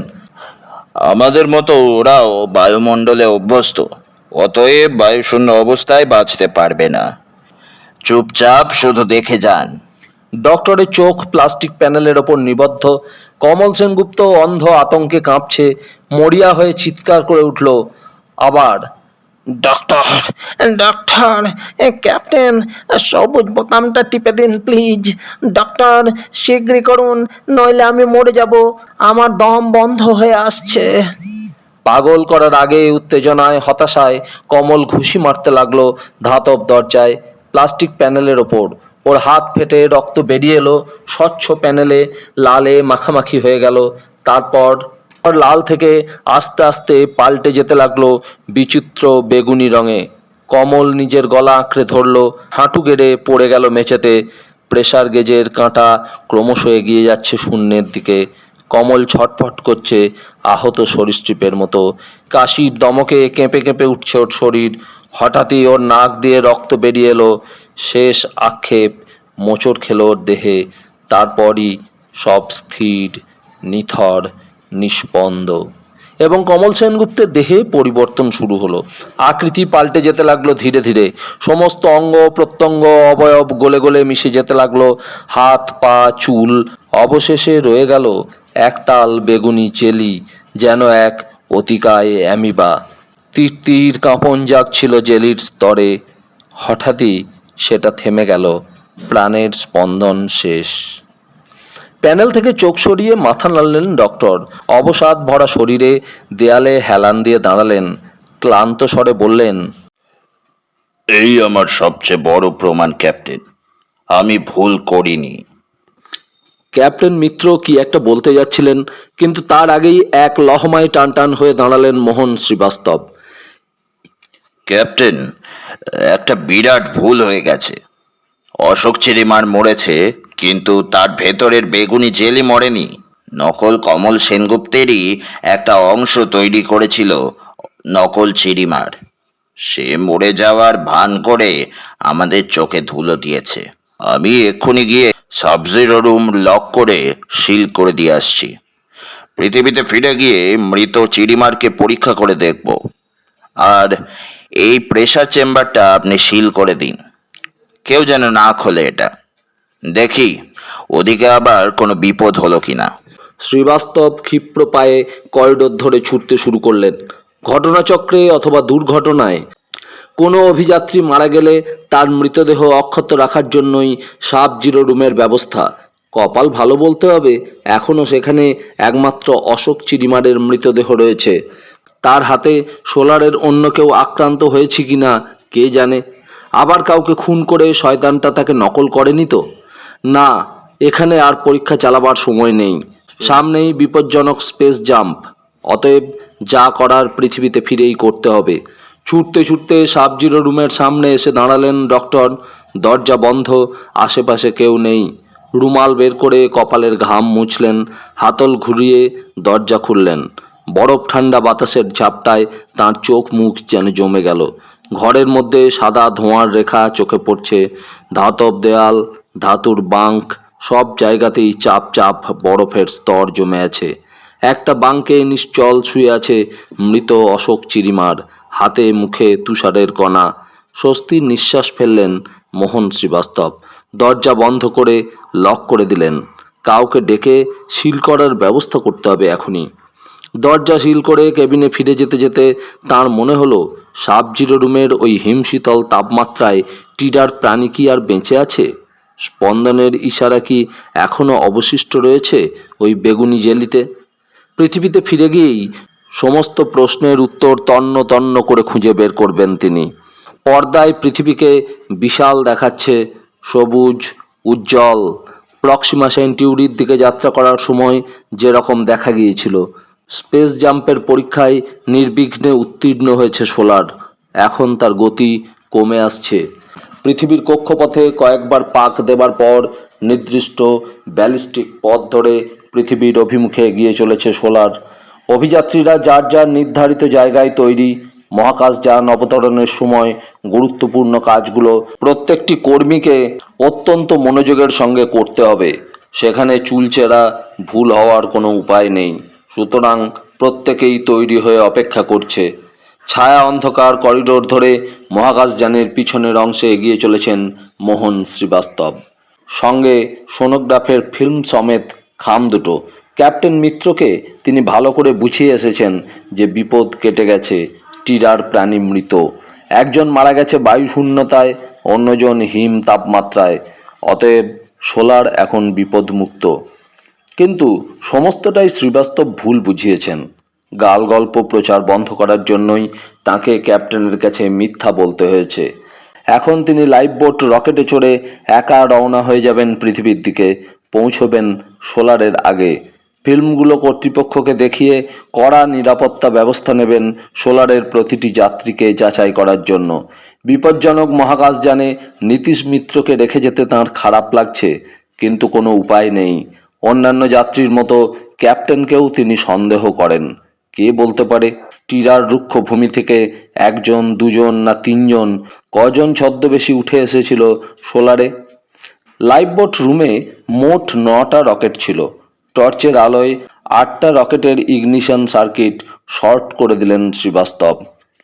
আমাদের মতো ওরাও বায়ুমণ্ডলে অভ্যস্ত, অতএব বায়ুশূন্য অবস্থায় বাঁচতে পারবে না। চুপচাপ শুধু দেখে যান। ডক্টরের চোখ প্লাস্টিক প্যানেলের ওপর নিবদ্ধ। কমল সেনগুপ্ত অন্ধ আতঙ্কে কাঁপছে, মরিয়া হয়ে চিৎকার করে উঠল আবার, ডক্টর, ডক্টর, ক্যাপ্টেন, সবুজ বোতামটা টিপে দিন প্লিজ। ডক্টর, শীঘ্রই করুন, নইলে আমি মরে যাব, আমার দম বন্ধ হয়ে আসছে। পাগল করার আগে উত্তেজনায় হতাশায় কমল ঘুষি মারতে লাগলো ধাতব দরজায়, প্লাস্টিক প্যানেলের ওপর। ওর হাত ফেটে রক্ত বেরিয়ে এলো, স্বচ্ছ প্যানেলে লালে মাখামাখি হয়ে গেল। তারপর লাল থেকে আস্তে আস্তে পাল্টে যেতে লাগলো বিচিত্র বেগুনি রঙে। কমল নিজের গলা আঁকড়ে ধরলো, হাঁটু গেড়ে পড়ে গেল মেঝেতে। প্রেসার গেজের কাঁটা ক্রমশ এগিয়ে যাচ্ছে শূন্যের দিকে। কমল ছটফট করছে আহত সরীসৃপের মতো। কাশির দমকে কেঁপে কেঁপে উঠছে ওর শরীর। হঠাৎই ওর নাক দিয়ে রক্ত বেরিয়ে এলো। শেষ আক্ষেপ মোচড় খেলো ওর দেহে। তারপরই সব স্থির, নিথর, নিষ্পন্দ। এবং কমল সেনগুপ্তের দেহে পরিবর্তন শুরু হলো। আকৃতি পাল্টে যেতে লাগলো ধীরে ধীরে। সমস্ত অঙ্গ প্রত্যঙ্গ অবয়ব গলে গলে মিশে যেতে লাগলো। হাত পা চুল, অবশেষে রয়ে গেল একতাল বেগুনি জেলি, যেন এক অতিকায় অ্যামিবা। তীর তীর কাঁপন জাগছিল জেলির স্তরে। হঠাৎই সেটা থেমে গেল, প্রাণের স্পন্দন শেষ। প্যানেল থেকে চোখ সরিয়ে মাথা নাড়লেন ডক্টর। অবসাদ ভরা শরীরে দেয়ালে হেলান দিয়ে দাঁড়ালেন। ক্লান্ত স্বরে বললেন, এই আমার সবচেয়ে বড় প্রমাণ ক্যাপ্টেন, আমি ভুল করিনি। ক্যাপ্টেন মিত্র কি একটা বলতে যাচ্ছিলেন, কিন্তু তার আগেই এক লহমায় টান টান হয়ে দাঁড়ালেন মোহন শ্রীবাস্তব। ক্যাপ্টেন, একটা বিরাট ভুল হয়ে গেছে। অশোক চিরিমার মরেছে, কিন্তু তার ভেতরের বেগুনি জেলি মরেনি। নকল কমল সেনগুপ্তেরই একটা অংশ তৈরি করেছিল নকল চিরিমার। সে মরে যাওয়ার ভান করে আমাদের চোখে ধুলো দিয়েছে। আমি এক্ষুনি গিয়ে সাবজিরো রুম লক করে সিল করে দিয়ে আসছি। পৃথিবীতে ফিরে গিয়ে মৃত চিরিমারকে পরীক্ষা করে দেখব। আর এই প্রেসার চেম্বারটা আপনি সিল করে দিন, কেউ যেন না খোলে এটা। দেখি ওদিকে আবার কোনো বিপদ হলো কিনা। শ্রীবাস্তব ক্ষিপ্র পায়ে করিডোর ধরে ছুটতে শুরু করলেন। ঘটনাচক্রে অথবা দুর্ঘটনায় কোনো অভিযাত্রী মারা গেলে তার মৃতদেহ অক্ষত রাখার জন্যই সাব জিরো রুমের ব্যবস্থা। কপাল ভালো বলতে হবে, এখনও সেখানে একমাত্র অশোক চিরিমারের মৃতদেহ রয়েছে। তার হাতে সোলারের অন্য কেউ আক্রান্ত হয়েছে কিনা কে জানে। আবার কাউকে খুন করে শয়তানটা তাকে নকল করেনি তো? না, এখানে আর পরীক্ষা চালাবার সময় নেই। সামনেই বিপজ্জনক স্পেস জাম্প। অতএব যা করার পৃথিবীতে ফিরেই করতে হবে। ছুটতে ছুটতে সাব জিরো রুমের সামনে এসে দাঁড়ালেন ডক্টর। দরজা বন্ধ, আশেপাশে কেউ নেই। রুমাল বের করে কপালের ঘাম মুছলেন, হাতল ঘুরিয়ে দরজা খুললেন। বরফ ঠান্ডা বাতাসের ঝাপটায় তার চোখ মুখ যেন জমে গেল। ঘরের মধ্যে সাদা ধোঁয়ার রেখা চোখে পড়ছে। ধাতব দেয়াল, ধাতুর বাঙ্ক, সব জায়গাতেই চাপ চাপ বরফের স্তর জমে আছে। একটা বাঙ্কে নিশ্চল শুয়ে আছে মৃত অশোক চিরিমার, হাতে মুখে তুষারের কণা। স্বস্তির নিঃশ্বাস ফেললেন মোহন শ্রীবাস্তব। দরজা বন্ধ করে লক করে দিলেন। কাউকে ডেকে সিল করার ব্যবস্থা করতে হবে এখনই। দরজা সিল করে কেবিনে ফিরে যেতে যেতে তার মনে হলো, সাব জিরো রুমের ওই হিমশীতল তাপমাত্রায় টিডার প্রাণী কি আর বেঁচে আছে? স্পন্দনের ইশারা কি এখনো অবশিষ্ট রয়েছে ওই বেগুনি জেলিতে? পৃথিবীতে ফিরে গিয়েই সমস্ত প্রশ্নের উত্তর তন্ন তন্ন করে খুঁজে বের করবেন তিনি। পর্দায় পৃথিবীকে বিশাল দেখাচ্ছে, সবুজ, উজ্জ্বল। প্রক্সিমা সেন্টিউরির দিকে যাত্রা করার সময় যেরকম দেখা গিয়েছিল। স্পেস জাম্পের পরীক্ষায় নির্বিঘ্নে উত্তীর্ণ হয়েছে সোলার। এখন তার গতি কমে আসছে। পৃথিবীর কক্ষপথে কয়েকবার পাক দেবার পর নির্দিষ্ট ব্যালিস্টিক পথ ধরে পৃথিবীর অভিমুখে এগিয়ে চলেছে সোলার। অভিযাত্রীরা যার যার নির্ধারিত জায়গায় তৈরি। মহাকাশযান অবতরণের সময় গুরুত্বপূর্ণ কাজগুলো প্রত্যেকটি কর্মীকে অত্যন্ত মনোযোগের সঙ্গে করতে হবে। সেখানে চুলচেরা ভুল হওয়ার কোনো উপায় নেই। সুতরাং প্রত্যেকেই তৈরি হয়ে অপেক্ষা করছে। ছায়া অন্ধকার করিডোর ধরে মহাকাশযানের পিছনের অংশে এগিয়ে চলেছেন মোহন শ্রীবাস্তব। সঙ্গে সোনোগ্রাফের ফিল্ম সমেত খাম দুটো। ক্যাপ্টেন মিত্রকে তিনি ভালো করে বুঝিয়ে এসেছেন যে বিপদ কেটে গেছে, টিরার প্রাণী মৃত। একজন মারা গেছে বায়ু শূন্যতায়, অন্যজন হিম তাপমাত্রায়। অতএব সোলার এখন বিপদমুক্ত। কিন্তু সমস্তটাই শ্রীবাস্তব ভুল বুঝিয়েছেন। গাল গল্প প্রচার বন্ধ করার জন্যই তাকে ক্যাপ্টেনের কাছে মিথ্যা বলতে হয়েছে। এখন তিনি লাইফ বোট রকেটে চড়ে একা রওনা হয়ে যাবেন পৃথিবীর দিকে, পৌঁছবেন সোলারের আগে। ফিল্মগুলো কর্তৃপক্ষকে দেখিয়ে কড়া নিরাপত্তা ব্যবস্থা নেবেন সোলারের প্রতিটি যাত্রীকে যাচাই করার জন্য। বিপজ্জনক মহাকাশযানে নীতিশ মিত্রকে রেখে যেতে তাঁর খারাপ লাগছে, কিন্তু কোনো উপায় নেই। অন্যান্য যাত্রীর মতো ক্যাপ্টেনকেও তিনি সন্দেহ করেন। কে বলতে পারে টিরার রুক্ষ ভূমি থেকে একজন, দুজন না তিনজন, কজন ছদ্মবেশী উঠে এসেছিল সোলারে? লাইফবোট রুমে মোট 9টা রকেট ছিল। টর্চের আলোয় 8টা রকেটের ইগনিশন সার্কিট শর্ট করে দিলেন শ্রীবাস্তব।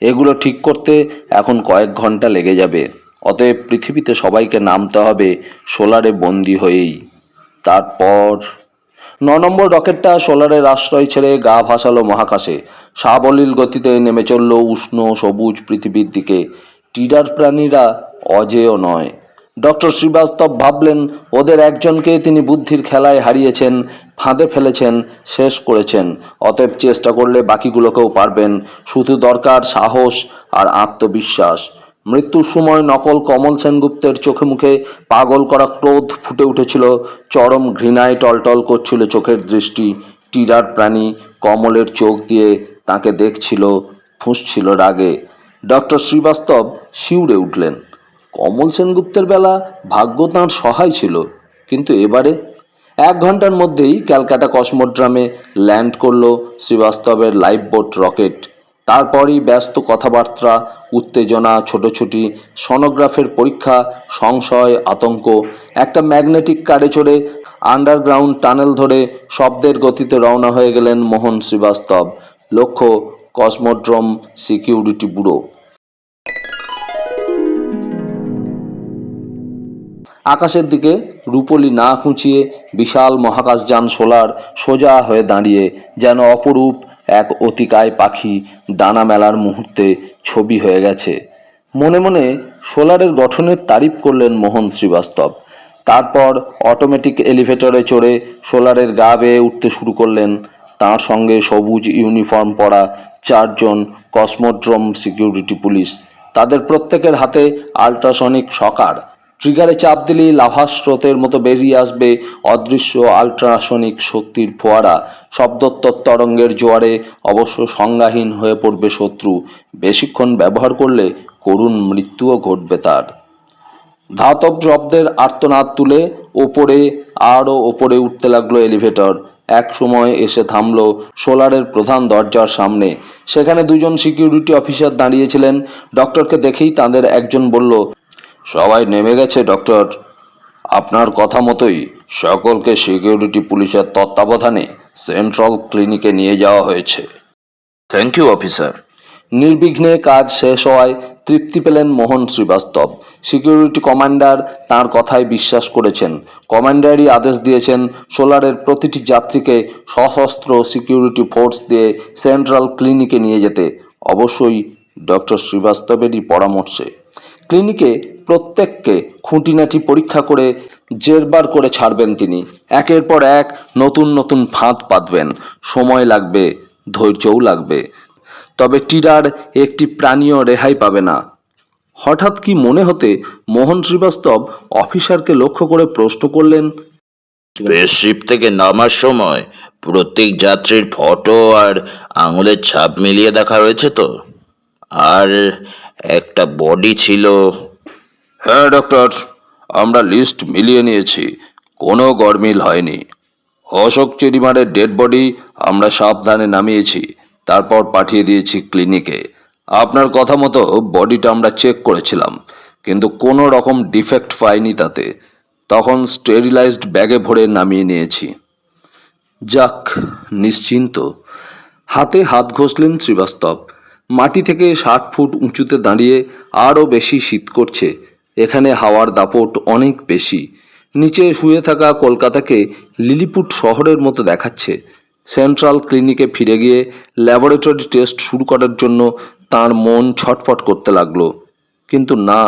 এগুলো ঠিক করতে এখন কয়েক ঘন্টা লেগে যাবে। অতএব পৃথিবীতে সবাইকে নামতে হবে সোলারে বন্দি হয়েই। তারপর 9 নম্বর রকেটটা সোলারের আশ্রয় ছেড়ে গা ভাসালো মহাকাশে। সাবলীল গতিতে নেমে চলল উষ্ণ সবুজ পৃথিবীর দিকে। টিডার প্রাণীরা অজেয় নয়। ডক্টর শ্রীবাস্তব ভাবলেন, ওদের একজনকে তিনি বুদ্ধির খেলায় হারিয়েছেন, ফাঁদে ফেলেছেন, শেষ করেছেন। অতএব চেষ্টা করলে বাকিগুলোকেও পারবেন। শুধু দরকার সাহস আর আত্মবিশ্বাস। মৃত্যুর সময় নকল কমল সেনগুপ্তের চোখে মুখে পাগল করা ক্রোধ ফুটে উঠেছিল। চরম ঘৃণায় টলটল করছিল চোখের দৃষ্টি। টিরার প্রাণী কমলের চোখ দিয়ে তাকে দেখছিল, ফুঁসছিল রাগে। ডক্টর শ্রীবাস্তব শিউরে উঠলেন। কমল সেনগুপ্তের বেলা ভাগ্য তাঁর সহায় ছিল, কিন্তু এবারে 1 ঘন্টার মধ্যেই ক্যালকাটা কসমোড্রামে ল্যান্ড করলো শ্রীবাস্তবের লাইফবোট রকেট। তারপরই ব্যস্ত কথাবার্তা, উত্তেজনা, ছোটোছুটি, সনোগ্রাফের পরীক্ষা, সংশয়, আতঙ্ক। একটা ম্যাগনেটিক কারে চড়ে আন্ডারগ্রাউন্ড টানেল ধরে শব্দের গতিতে রওনা হয়ে গেলেন মোহন শ্রীবাস্তব। লক্ষ্য কসমোড্রোম সিকিউরিটি ব্যুরো। আকাশের দিকে রূপলি না খুঁচিয়ে বিশাল মহাকাশযান সোলার সোজা হয়ে দাঁড়িয়ে যেন অপরূপ এক অতিকায় পাখি ডানা মেলার মুহূর্তে ছবি হয়ে গেছে। মনে মনে সোলারের গঠনের তারিফ করলেন মোহন শ্রীবাস্তব। তারপর অটোমেটিক এলিভেটরে চড়ে সোলারের গা বেয়ে উঠতে শুরু করলেন। তার সঙ্গে সবুজ ইউনিফর্ম পরা 4 জন কসমোড্রোম সিকিউরিটি পুলিশ। তাদের প্রত্যেকের হাতে আল্ট্রাসনিক শকার। ট্রিগারে চাপ দিলেই লাভা স্রোতের মতো বেরিয়ে আসবে অদৃশ্য আল্ট্রাসনিক শক্তির ফোয়ারা। শব্দোত্তর তরঙ্গের জোয়ারে অবশ্য সংজ্ঞাহীন হয়ে পড়বে শত্রু। বেশিক্ষণ ব্যবহার করলে করুণ মৃত্যুও ঘটবে তার। ধাতব শব্দের আর্তনাদ তুলে ওপরে আরও ওপরে উঠতে লাগলো এলিভেটর। এক সময় এসে থামলো সোলারের প্রধান দরজার সামনে। সেখানে 2 জন সিকিউরিটি অফিসার দাঁড়িয়েছিলেন। ডক্টরকে দেখেই তাদের একজন বলল, সবাই নেমে গেছে ডক্টর। আপনার কথা মতোই সকলকে সিকিউরিটি পুলিশের তত্ত্বাবধানে সেন্ট্রাল ক্লিনিকে নিয়ে যাওয়া হয়েছে। Thank you officer. নির্বিঘ্নে কাজ শেষ হওয়ায় তৃপ্তি পেলেন মোহন শ্রীবাস্তব। সিকিউরিটি কমান্ডার তাঁর কথায় বিশ্বাস করেছেন। কমান্ডারই আদেশ দিয়েছেন সোলারের প্রতিটি যাত্রীকে সশস্ত্র সিকিউরিটি ফোর্স দিয়ে সেন্ট্রাল ক্লিনিকে নিয়ে যেতে। অবশ্যই ডক্টর শ্রীবাস্তবেরই পরামর্শে। ক্লিনিকে প্রত্যেককে খুঁটিনাটি পরীক্ষা করে জেরবার করে ছাড়বেন তিনি। একের পর এক নতুন নতুন ফাঁদ পাতবেন। সময় লাগবে, ধৈর্যও লাগবে। তবে টিরার একটি প্রাণীও রেহাই পাবে না। হঠাৎ কি মনে হতে মোহন শ্রীবাস্তব অফিসারকে লক্ষ্য করে প্রশ্ন করলেন, স্পেসশিপ থেকে নামার সময় প্রত্যেক যাত্রীর ফটো আর আঙুলের ছাপ মিলিয়ে দেখা হয়েছে তো? আর একটা বডি ছিল। হ্যাঁ ডক্টর, আমরা লিস্ট মিলিয়ে নিয়েছি, কোনো গরমিল হয়নি। অশোক চেরিমারের ডেড বডি আমরা সাবধানে নামিয়েছি, তারপর পাঠিয়ে দিয়েছি ক্লিনিকে। আপনার কথা মতো বডিটা আমরা চেক করেছিলাম, কিন্তু কোনো রকম ডিফেক্ট পাইনি তাতে। তখন স্টেরিলাইজড ব্যাগে ভরে নামিয়ে নিয়েছি। যাক, নিশ্চিন্ত। হাতে হাত ঘষলেন শ্রীবাস্তব। মাটি থেকে 60 ফুট উঁচুতে দাঁড়িয়ে আরও বেশি শীত করছে। এখানে হাওয়ার দাপট অনেক বেশি। নিচে শুয়ে থাকা কলকাতাকে লিলিপুট শহরের মতো দেখাচ্ছে। সেন্ট্রাল ক্লিনিকে ফিরে গিয়ে ল্যাবরেটরি টেস্ট শুরু করার জন্য তার মন ছটফট করতে লাগলো। কিন্তু না,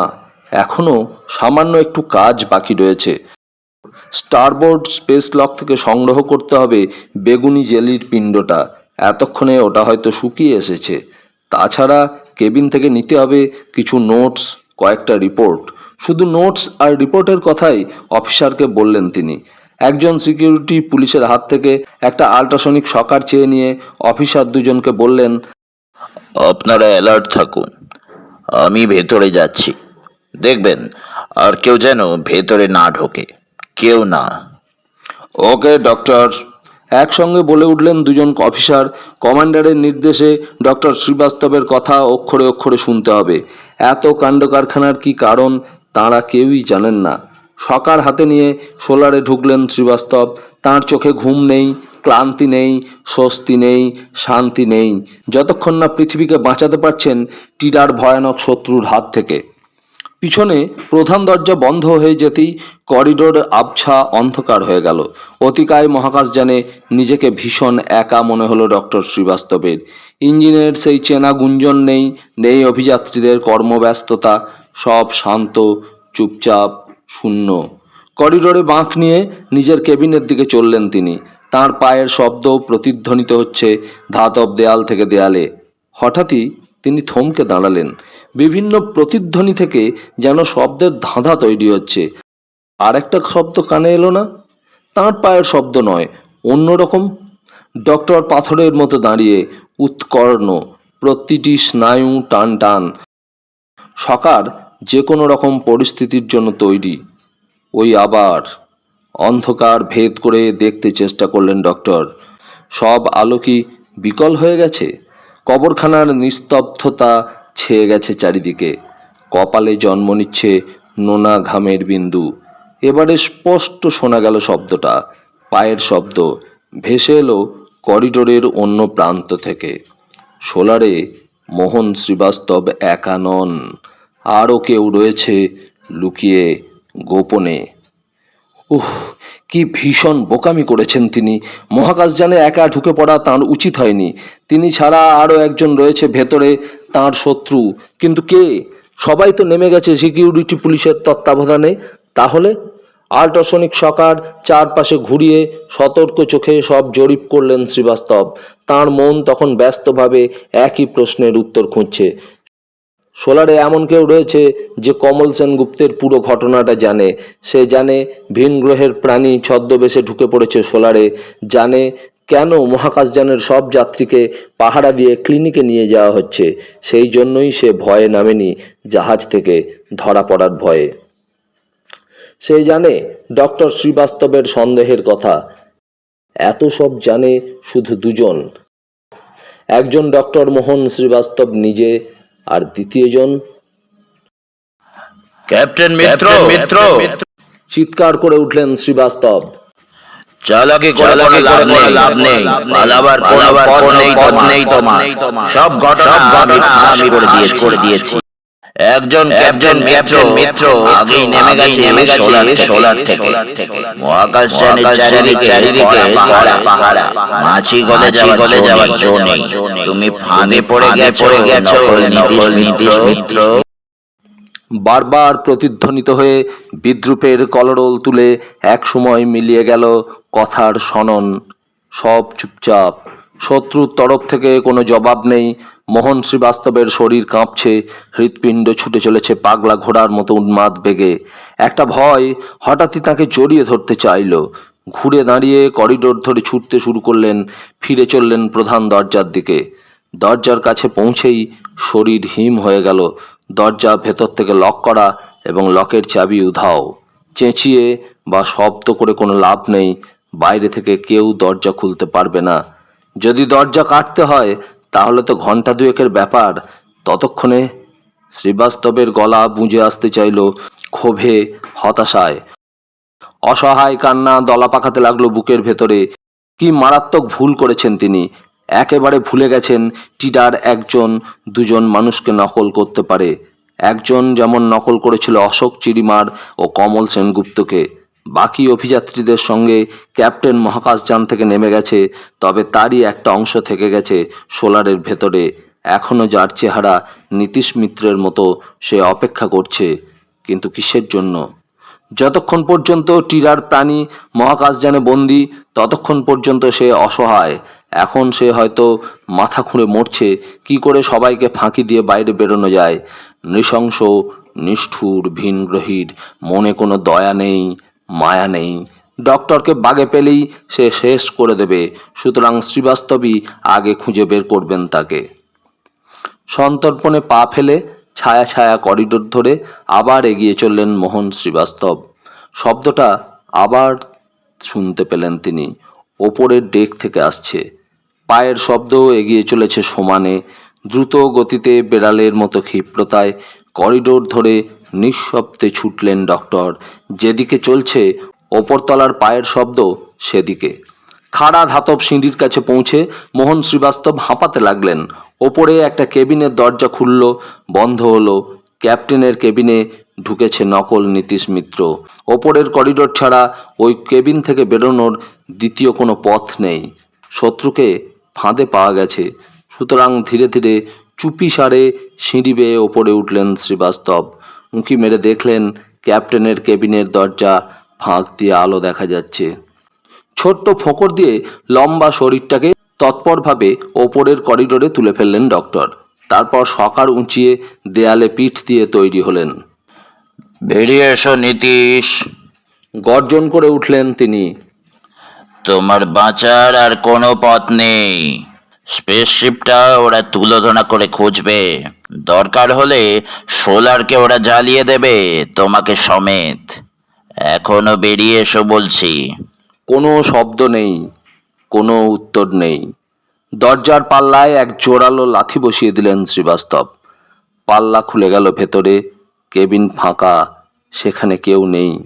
এখনও সামান্য একটু কাজ বাকি রয়েছে। স্টারবোর্ড স্পেস লক থেকে সংগ্রহ করতে হবে বেগুনি জেলির পিণ্ডটা। এতক্ষণে ওটা হয়তো শুকিয়ে এসেছে। তাছাড়া কেবিন থেকে নিতে হবে কিছু নোটস, কয়েকটা রিপোর্ট। শুধু নোটস আর রিপোর্টের কথাই অফিসারকে বললেন তিনি। একজন সিকিউরিটি পুলিশের হাত থেকে একটা আল্ট্রাসনিক শকার চেয়ে নিয়ে অফিসার দুজনকে বললেন, আপনারা অ্যালার্ট থাকুন, আমি ভেতরে যাচ্ছি। দেখবেন আর কেউ যেন ভেতরে না ঢোকে, কেউ না। ওকে ডক্টর, একসঙ্গে বলে উঠলেন দুজন অফিসার। কমান্ডারের নির্দেশে ডক্টর শ্রীবাস্তবের কথা অক্ষরে অক্ষরে শুনতে হবে। এত কাণ্ড কারখানার কি কারণ তাঁরা কেউই জানেন না। সকার হাতে নিয়ে সোলারে ঢুকলেন শ্রীবাস্তব। তাঁর চোখে ঘুম নেই, ক্লান্তি নেই, স্বস্তি নেই, শান্তি নেই, যতক্ষণ না পৃথিবীকে বাঁচাতে পারছেন টিডার ভয়ানক শত্রুর হাত থেকে। পিছনে প্রধান দরজা বন্ধ হয়ে যেতেই করিডোর আবছা অন্ধকার হয়ে গেল। অতিকায় মহাকাশযানে নিজেকে ভীষণ একা মনে হলো ডক্টর শ্রীবাস্তবের। ইঞ্জিনের সেই চেনা গুঞ্জন নেই, নেই অভিযাত্রীদের কর্মব্যস্ততা, সব শান্ত, চুপচাপ, শূন্য। করিডোরে বাঁক নিয়ে নিজের কেবিনের দিকে চললেন তিনি। তার পায়ের শব্দ প্রতিধ্বনিত হচ্ছে ধাতব দেয়াল থেকে দেয়ালে। হঠাৎই তিনি থমকে দাঁড়ালেন। বিভিন্ন প্রতিধ্বনি থেকে যেন শব্দের ধাঁধা তৈরি হচ্ছে। আর একটা শব্দ কানে এলো না? তাঁর পায়ের শব্দ নয়, অন্যরকম। ডক্টর পাথরের মতো দাঁড়িয়ে, উৎকর্ণ, প্রতিটি স্নায়ু টান টান। সকার যে কোনো রকম পরিস্থিতির জন্য তৈরি। ওই আবার অন্ধকার ভেদ করে দেখতে চেষ্টা করলেন ডক্টর। সব আলো কি বিকল হয়ে গেছে? কবরখানার নিস্তব্ধতা ছেয়ে গেছে চারিদিকে। কপালে জন্ম নিচ্ছে নোনা ঘামের বিন্দু। এবারে স্পষ্ট শোনা গেল শব্দটা, পায়ের শব্দ, ভেসে এলো করিডোরের অন্য প্রান্ত থেকে। সোলারে মোহন শ্রীবাস্তব একা নন, আরও কেউ রয়েছে লুকিয়ে, গোপনে। কি ভীষণ বোকামি করেছেন তিনি। মহাকাশযানে একা ঢুকে পড়া তাঁর উচিত হয়নি। তিনি ছাড়া আরও একজন রয়েছে ভেতরে, তাঁর শত্রু। কিন্তু কে? সবাই তো নেমে গেছে সিকিউরিটি পুলিশের তত্ত্বাবধানে। তাহলে আল্ট্রাসনিক শকার চারপাশে ঘুরিয়ে সতর্ক চোখে সব জরিপ করলেন শ্রীবাস্তব। তাঁর মন তখন ব্যস্তভাবে একই প্রশ্নের উত্তর খুঁজছে। সোলারে এমন কেউ রয়েছে যে কমল সেনগুপ্তের পুরো ঘটনাটা জানে। সে জানে ভিন গ্রহের প্রাণী ছদ্মবেশে ঢুকে পড়েছে সোলারে, জানে কেন মহাকাশযানের সব যাত্রীকে পাহারা দিয়ে ক্লিনিকে নিয়ে যাওয়া হচ্ছে। সেই জন্যই সে ভয়ে নামেনি জাহাজ থেকে, ধরা পড়ার ভয়ে। সে জানে ডক্টর শ্রীবাস্তবের সন্দেহের কথা। এত সব জানে শুধু দুজন, একজন ডক্টর মোহন শ্রীবাস্তব নিজে, আর দ্বিতীয়জন ক্যাপ্টেন মিত্র, চিৎকার করে উঠলেন শ্রীবাস্তব। চালাকি করে কোনো লাভ নেই, পালাবার কোনো পথ নেই তোমার। সব ঘটনা আমি করে দিয়েছি। একজন মিত্র আগেই নেমে গেছে সোলার থেকে। মহাকাশযানের চারিদিকে পাহারা, মাছি গলে যাওয়ার জো নেই। তুমি ফাঁদে পড়ে গেছো নকল নীতিশ মিত্র। বারবার প্রতিধ্বনিত হয়ে বিদ্রুপের কলরোল তুলে একসময় মিলিয়ে গেল কথার শনন। সব চুপচাপ। শত্রুর তরফ থেকে কোনো জবাব নেই। মোহন শ্রীবাস্তবের শরীর কাঁপছে, হৃৎপিণ্ড ছুটে চলেছে পাগলা ঘোড়ার মতো উন্মাদ বেগে। একটা ভয় হঠাৎই তাকে জড়িয়ে ধরতে চাইল। ঘুরে দাঁড়িয়ে করিডোর ধরে ছুটতে শুরু করলেন, ফিরে চললেন প্রধান দরজার দিকে। দরজার কাছে পৌঁছেই শরীর হিম হয়ে গেল। দরজা ভেতর থেকে লক করা এবং লকের চাবি উধাও। চেঁচিয়ে বা শব্দ করে কোনো লাভ নেই। বাইরে থেকে কেউ দরজা খুলতে পারবে না। যদি দরজা কাটতে হয় তাহলে তো ঘন্টা দুয়েকের ব্যাপার। ততক্ষণে শ্রীবাস্তবের গলা বুঁজে আসতে চাইল ক্ষোভে, হতাশায়। অসহায় কান্না দলা পাকাতে লাগলো বুকের ভেতরে। কি মারাত্মক ভুল করেছেন তিনি। একেবারে ভুলে গেছেন টিডার একজন দুজন মানুষকে নকল করতে পারে। একজন যেমন নকল করেছিল অশোক চিরিমার ও কমল সেনগুপ্তকে। বাকি অভিযাত্রীদের সঙ্গে ক্যাপ্টেন মহাকাশযান থেকে নেমে গেছে, তবে তারই একটা অংশ থেকে গেছে সোলারের ভেতরে। এখনো যার চেহারা নীতিশ মিত্রের মতো, সে অপেক্ষা করছে। কিন্তু কিসের জন্য? যতক্ষণ পর্যন্ত টিরার প্রাণী মহাকাশযানে বন্দি, ততক্ষণ পর্যন্ত সে অসহায়। এখন সে হয়তো মাথা খুঁড়ে মরছে কি করে সবাইকে ফাঁকি দিয়ে বাইরে বেরোনো যায়। নৃশংস, নিষ্ঠুর, ভিনগ্রহীর, মনে কোনো দয়া নেই, মায়া নেই। ডক্টরকে বাগে পেলেই সে শেষ করে দেবে, সুতরাং শ্রীবাস্তবই আগে খুঁজে বের করবেন তাকে। সন্তর্পণে পা ফেলে ছায়া ছায়া করিডোর ধরে আবার এগিয়ে চললেন মোহন শ্রীবাস্তব। শব্দটা আবার শুনতে পেলেন তিনি। ওপরের ডেক থেকে আসছে। পায়ের শব্দ এগিয়ে চলেছে সমানে, দ্রুত গতিতে, বেড়ালের মতো ক্ষিপ্রতায়। করিডোর ধরে নিঃশব্দে ছুটলেন ডক্টর। যেদিকে চলছে ওপরতলার পায়ের শব্দ, সেদিকে। খাড়া ধাতব সিঁড়ির কাছে পৌঁছে মোহন শ্রীবাস্তব হাঁপাতে লাগলেন। ওপরে একটা কেবিনের দরজা খুলল, বন্ধ হলো। ক্যাপ্টেনের কেবিনে ঢুকেছে নকল নীতিশ মিত্র। ওপরের করিডোর ছাড়া ওই কেবিন থেকে বেরোনোর দ্বিতীয় কোনো পথ নেই। শত্রুকে ফাঁদে পাওয়া গেছে। সুতরাং ধীরে ধীরে চুপি সারে সিঁড়ি বেয়ে ওপরে উঠলেন শ্রীবাস্তব। উঁকি মেরে দেখলেন ক্যাপ্টেনের কেবিনের দরজা ফাঁক দিয়ে আলো দেখা যাচ্ছে। ছোট্ট ফোঁকর দিয়ে লম্বা শরীরটাকে তৎপরভাবে ওপরের করিডোরে তুলে ফেললেন ডক্টর। তারপর সকার উঁচিয়ে দেয়ালে পিঠ দিয়ে তৈরি হলেন। বেরিয়ে এসো নীতিশ। গর্জন করে উঠলেন তিনি। তোমার বাঁচার আর কোনো পথ নেই। স্পেসশিপটা ওরা তুলোধনা করে খুঁজবে। দরকার হলে সোলারকে ওরা জ্বালিয়ে দেবে, তোমাকে সমেত। এখনো বেরিয়ে এসো বলছি। কোনো শব্দ নেই, কোনো উত্তর নেই। দরজার পাল্লায় এক জোরালো লাথি বসিয়ে দিলেন শ্রীবাস্তব। পাল্লা খুলে গেল ভেতরে। কেবিন ফাঁকা, সেখানে কেউ নেই।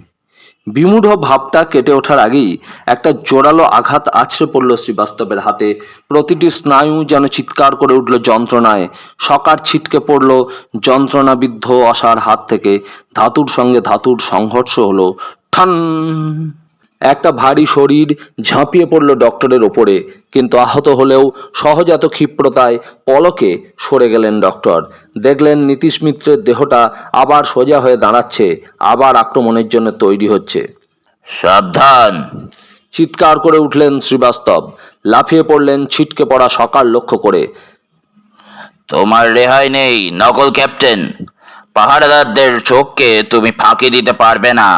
বিমূঢ় ভাবটা কেটে ওঠার আগেই একটা জোরালো আঘাত আছড়ে পড়ল শ্রীবাস্তবের হাতে। প্রতিটি স্নায়ু যেন চিৎকার করে উঠল যন্ত্রণায়। সকার ছিটকে পড়ল যন্ত্রণাবিদ্ধ অসার হাত থেকে। ধাতুর সঙ্গে ধাতুর সংঘর্ষ হলো। ঠান! একটা ভারী শরীর ঝাঁপিয়ে পড়ল ডক্টরের ওপরে, কিন্তু আহত হলেও সহজাত ক্ষিপ্রতায় পলকে সরে গেলেন ডক্টর। দেখলেন নীতিশ মিত্রের দেহটা আবার সোজা হয়ে দাঁড়াচ্ছে, আবার আক্রমণের জন্য তৈরি হচ্ছে। সাবধান! চিৎকার করে উঠলেন শ্রীবাস্তব। লাফিয়ে পড়লেন ছিটকে পড়া সকার লক্ষ্য করে। তোমার রেহাই নেই নকল ক্যাপ্টেন। পাহারাদারদের চোখকে তুমি ফাঁকি দিতে পারবে না।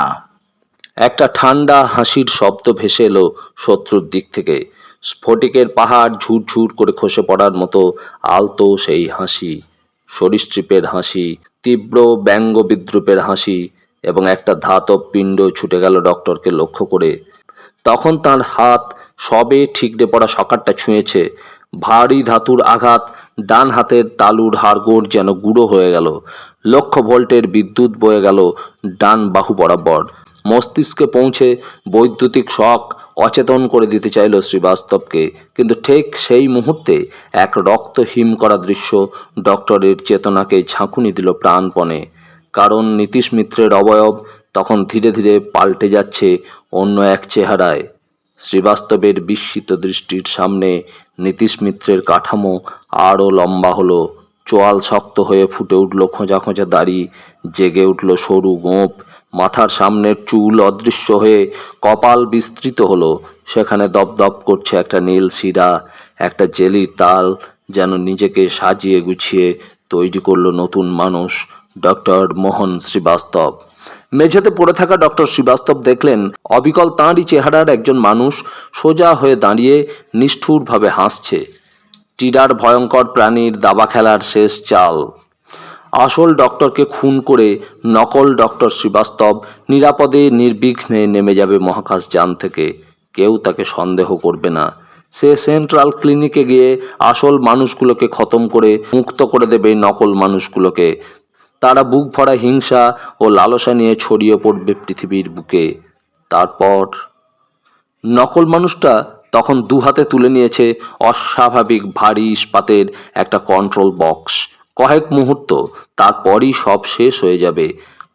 একটা ঠান্ডা হাসির শব্দ ভেসে এলো শত্রুর দিক থেকে। স্ফটিকের পাহাড় ঝুরঝুর করে খসে পড়ার মতো আলতো সেই হাসি। সরীসৃপের হাসি, তীব্র ব্যঙ্গ বিদ্রুপের হাসি। এবং একটা ধাতব পিণ্ড ছুটে গেল ডক্টরকে লক্ষ্য করে। তখন তার হাত সবে ঠিকরে পড়া সকারটা ছুঁয়েছে। ভারী ধাতুর আঘাত। ডান হাতের তালুর হাড়গোড় যেন গুঁড়ো হয়ে গেল। লক্ষ ভোল্টের বিদ্যুৎ বয়ে গেল ডান বাহু বরাবর। মস্তিষ্কে পৌঁছে বৈদ্যুতিক শক অচেতন করে দিতে চাইল শ্রীবাস্তবকে, কিন্তু ঠিক সেই মুহূর্তে এক রক্ত হিম করা দৃশ্য ডক্টরের চেতনাকে ঝাঁকুনি দিল প্রাণপণে। কারণ নীতিশ মিত্রের অবয়ব তখন ধীরে ধীরে পাল্টে যাচ্ছে অন্য এক চেহারায়। শ্রীবাস্তবের বিস্মিত দৃষ্টির সামনে নীতিশ মিত্রের কাঠামো আরও লম্বা হলো। চোয়াল শক্ত হয়ে ফুটে উঠল খোঁজা খোঁজা দাড়ি, জেগে উঠল সরু গোঁফ। মাথার সামনের চুল অদৃশ্য হয়ে কপাল বিস্তৃত হলো। সেখানে দপদপ করছে একটা নীল শিরা, একটা জেলির তাল, যেন নিজেকে সাজিয়ে গুছিয়ে তৈরি করলো নতুন মানুষ, ডক্টর মোহন শ্রীবাস্তব। মেঝেতে পড়ে থাকা ডক্টর শ্রীবাস্তব দেখলেন অবিকল তাঁরই চেহারার একজন মানুষ সোজা হয়ে দাঁড়িয়ে নিষ্ঠুরভাবে হাসছে। টিডার ভয়ঙ্কর প্রাণীর দাবা খেলার শেষ চাল। আসল ডক্টরকে খুন করে নকল ডক্টর শ্রীবাস্তব নিরাপদে নির্বিঘ্নে নেমে যাবে মহাকাশযান থেকে। কেউ তাকে সন্দেহ করবে না। সে সেন্ট্রাল ক্লিনিকে গিয়ে আসল মানুষগুলোকে খতম করে মুক্ত করে দেবে নকল মানুষগুলোকে। তারা বুক ভরা হিংসা ও লালসা নিয়ে ছড়িয়ে পড়বে পৃথিবীর বুকে। তারপর নকল মানুষটা তখন দু হাতে তুলে নিয়েছে অস্বাভাবিক ভারী ইস্পাতের একটা কন্ট্রোল বক্স। কয়েক মুহূর্ত, তারপরই সব শেষ হয়ে যাবে।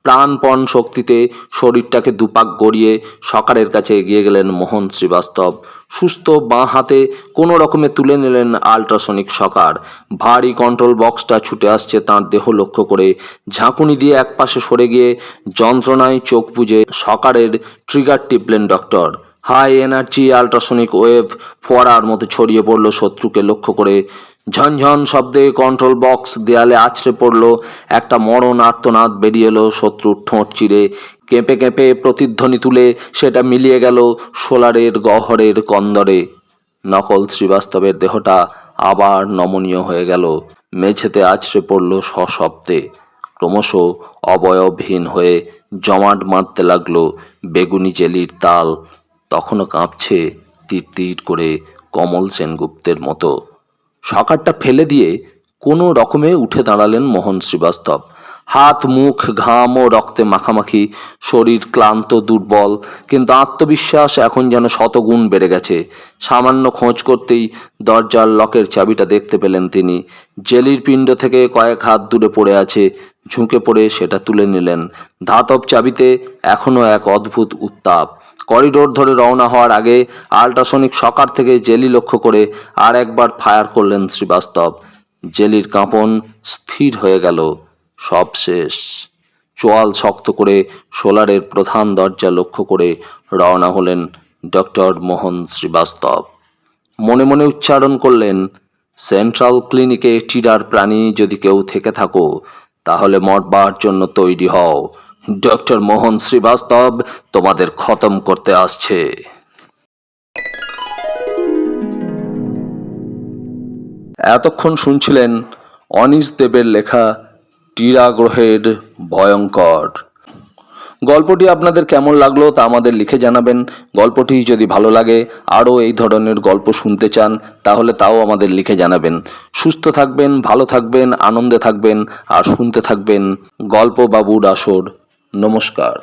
প্রাণপণ শক্তিতে শরীরটাকে দুপাক গড়িয়ে সকারের কাছে এগিয়ে গেলেন মোহন শ্রীবাস্তব। সুস্থ বাঁ হাতে কোনো রকমে তুলে নিলেন আল্ট্রাসনিক সকার। ভারী কন্ট্রোল বক্সটা ছুটে আসছে তাঁর দেহ লক্ষ্য করে। ঝাঁকুনি দিয়ে একপাশে সরে গিয়ে যন্ত্রণায় চোখ বুজে সকারের ট্রিগার টিপলেন doctor. High energy ultrasonic wave ফোয়ারার মতো ছড়িয়ে পড়ল শত্রুকে লক্ষ্য করে। ঝনঝন শব্দে কন্ট্রোল বক্স দেয়ালে আছড়ে পড়ল। একটা মরণ আর্তনাদ বেরিয়ে এলো শত্রুর ঠোঁট চিরে। কেঁপে কেঁপে প্রতিধ্বনি তুলে সেটা মিলিয়ে গেল সোলারের গহ্বরের কন্দরে। নকল শ্রীবাস্তবের দেহটা আবার নমনীয় হয়ে গেল। মেঝেতে আছড়ে পড়ল সশব্দে। ক্রমশ অবয়বহীন হয়ে জমাট বাঁধতে লাগলো বেগুনি জেলির তাল। তখনও কাঁপছে তীর তীর করে কমল সেনগুপ্তের মতো। সকারটা ফেলে দিয়ে কোনো রকমে উঠে দাঁড়ালেন মোহন শ্রীবাস্তব। হাত মুখ ঘাম ও রক্তে মাখামাখি, শরীর ক্লান্ত দুর্বল, কিন্তু আত্মবিশ্বাস এখন যেন শতগুণ বেড়ে গেছে। সামান্য খোঁজ করতেই দরজার লকের চাবিটা দেখতে পেলেন তিনি। জেলির পিণ্ড থেকে কয়েক হাত দূরে পড়ে আছে। ঝুঁকে পড়ে সেটা তুলে নিলেন। ধাতব চাবিতে এখনো এক অদ্ভুত উত্তাপ। করিডোর ধরে রওনা হওয়ার আগে আল্ট্রাসনিক সকার থেকে জেলি লক্ষ্য করে আর একবার ফায়ার করলেন শ্রীবাস্তব। জেলির কাঁপন স্থির হয়ে গেল। সব শেষ। চোয়াল শক্ত করে সোলারের প্রধান দরজা লক্ষ্য করে রওনা হলেন ডক্টর মোহন শ্রীবাস্তব। মনে মনে উচ্চারণ করলেন, সেন্ট্রাল ক্লিনিকে টিরার প্রাণী যদি কেউ থেকে থাকো তাহলে মরবার জন্য তৈরি হও। ডক্টর মোহন শ্রীবাস্তব তোমাদের খতম করতে আসছে। এতক্ষণ শুনছিলেন অনিশ দেবের লেখা টিরা গ্রহের ভয়ঙ্কর। গল্পটি আপনাদের কেমন লাগলো তা আমাদের লিখে জানাবেন। গল্পটি যদি ভালো লাগে, আরও এই ধরনের গল্প শুনতে চান, তাহলে তাও আমাদের লিখে জানাবেন। সুস্থ থাকবেন, ভালো থাকবেন, আনন্দে থাকবেন আর শুনতে থাকবেন গল্প বাবুর আসর। নমস্কার।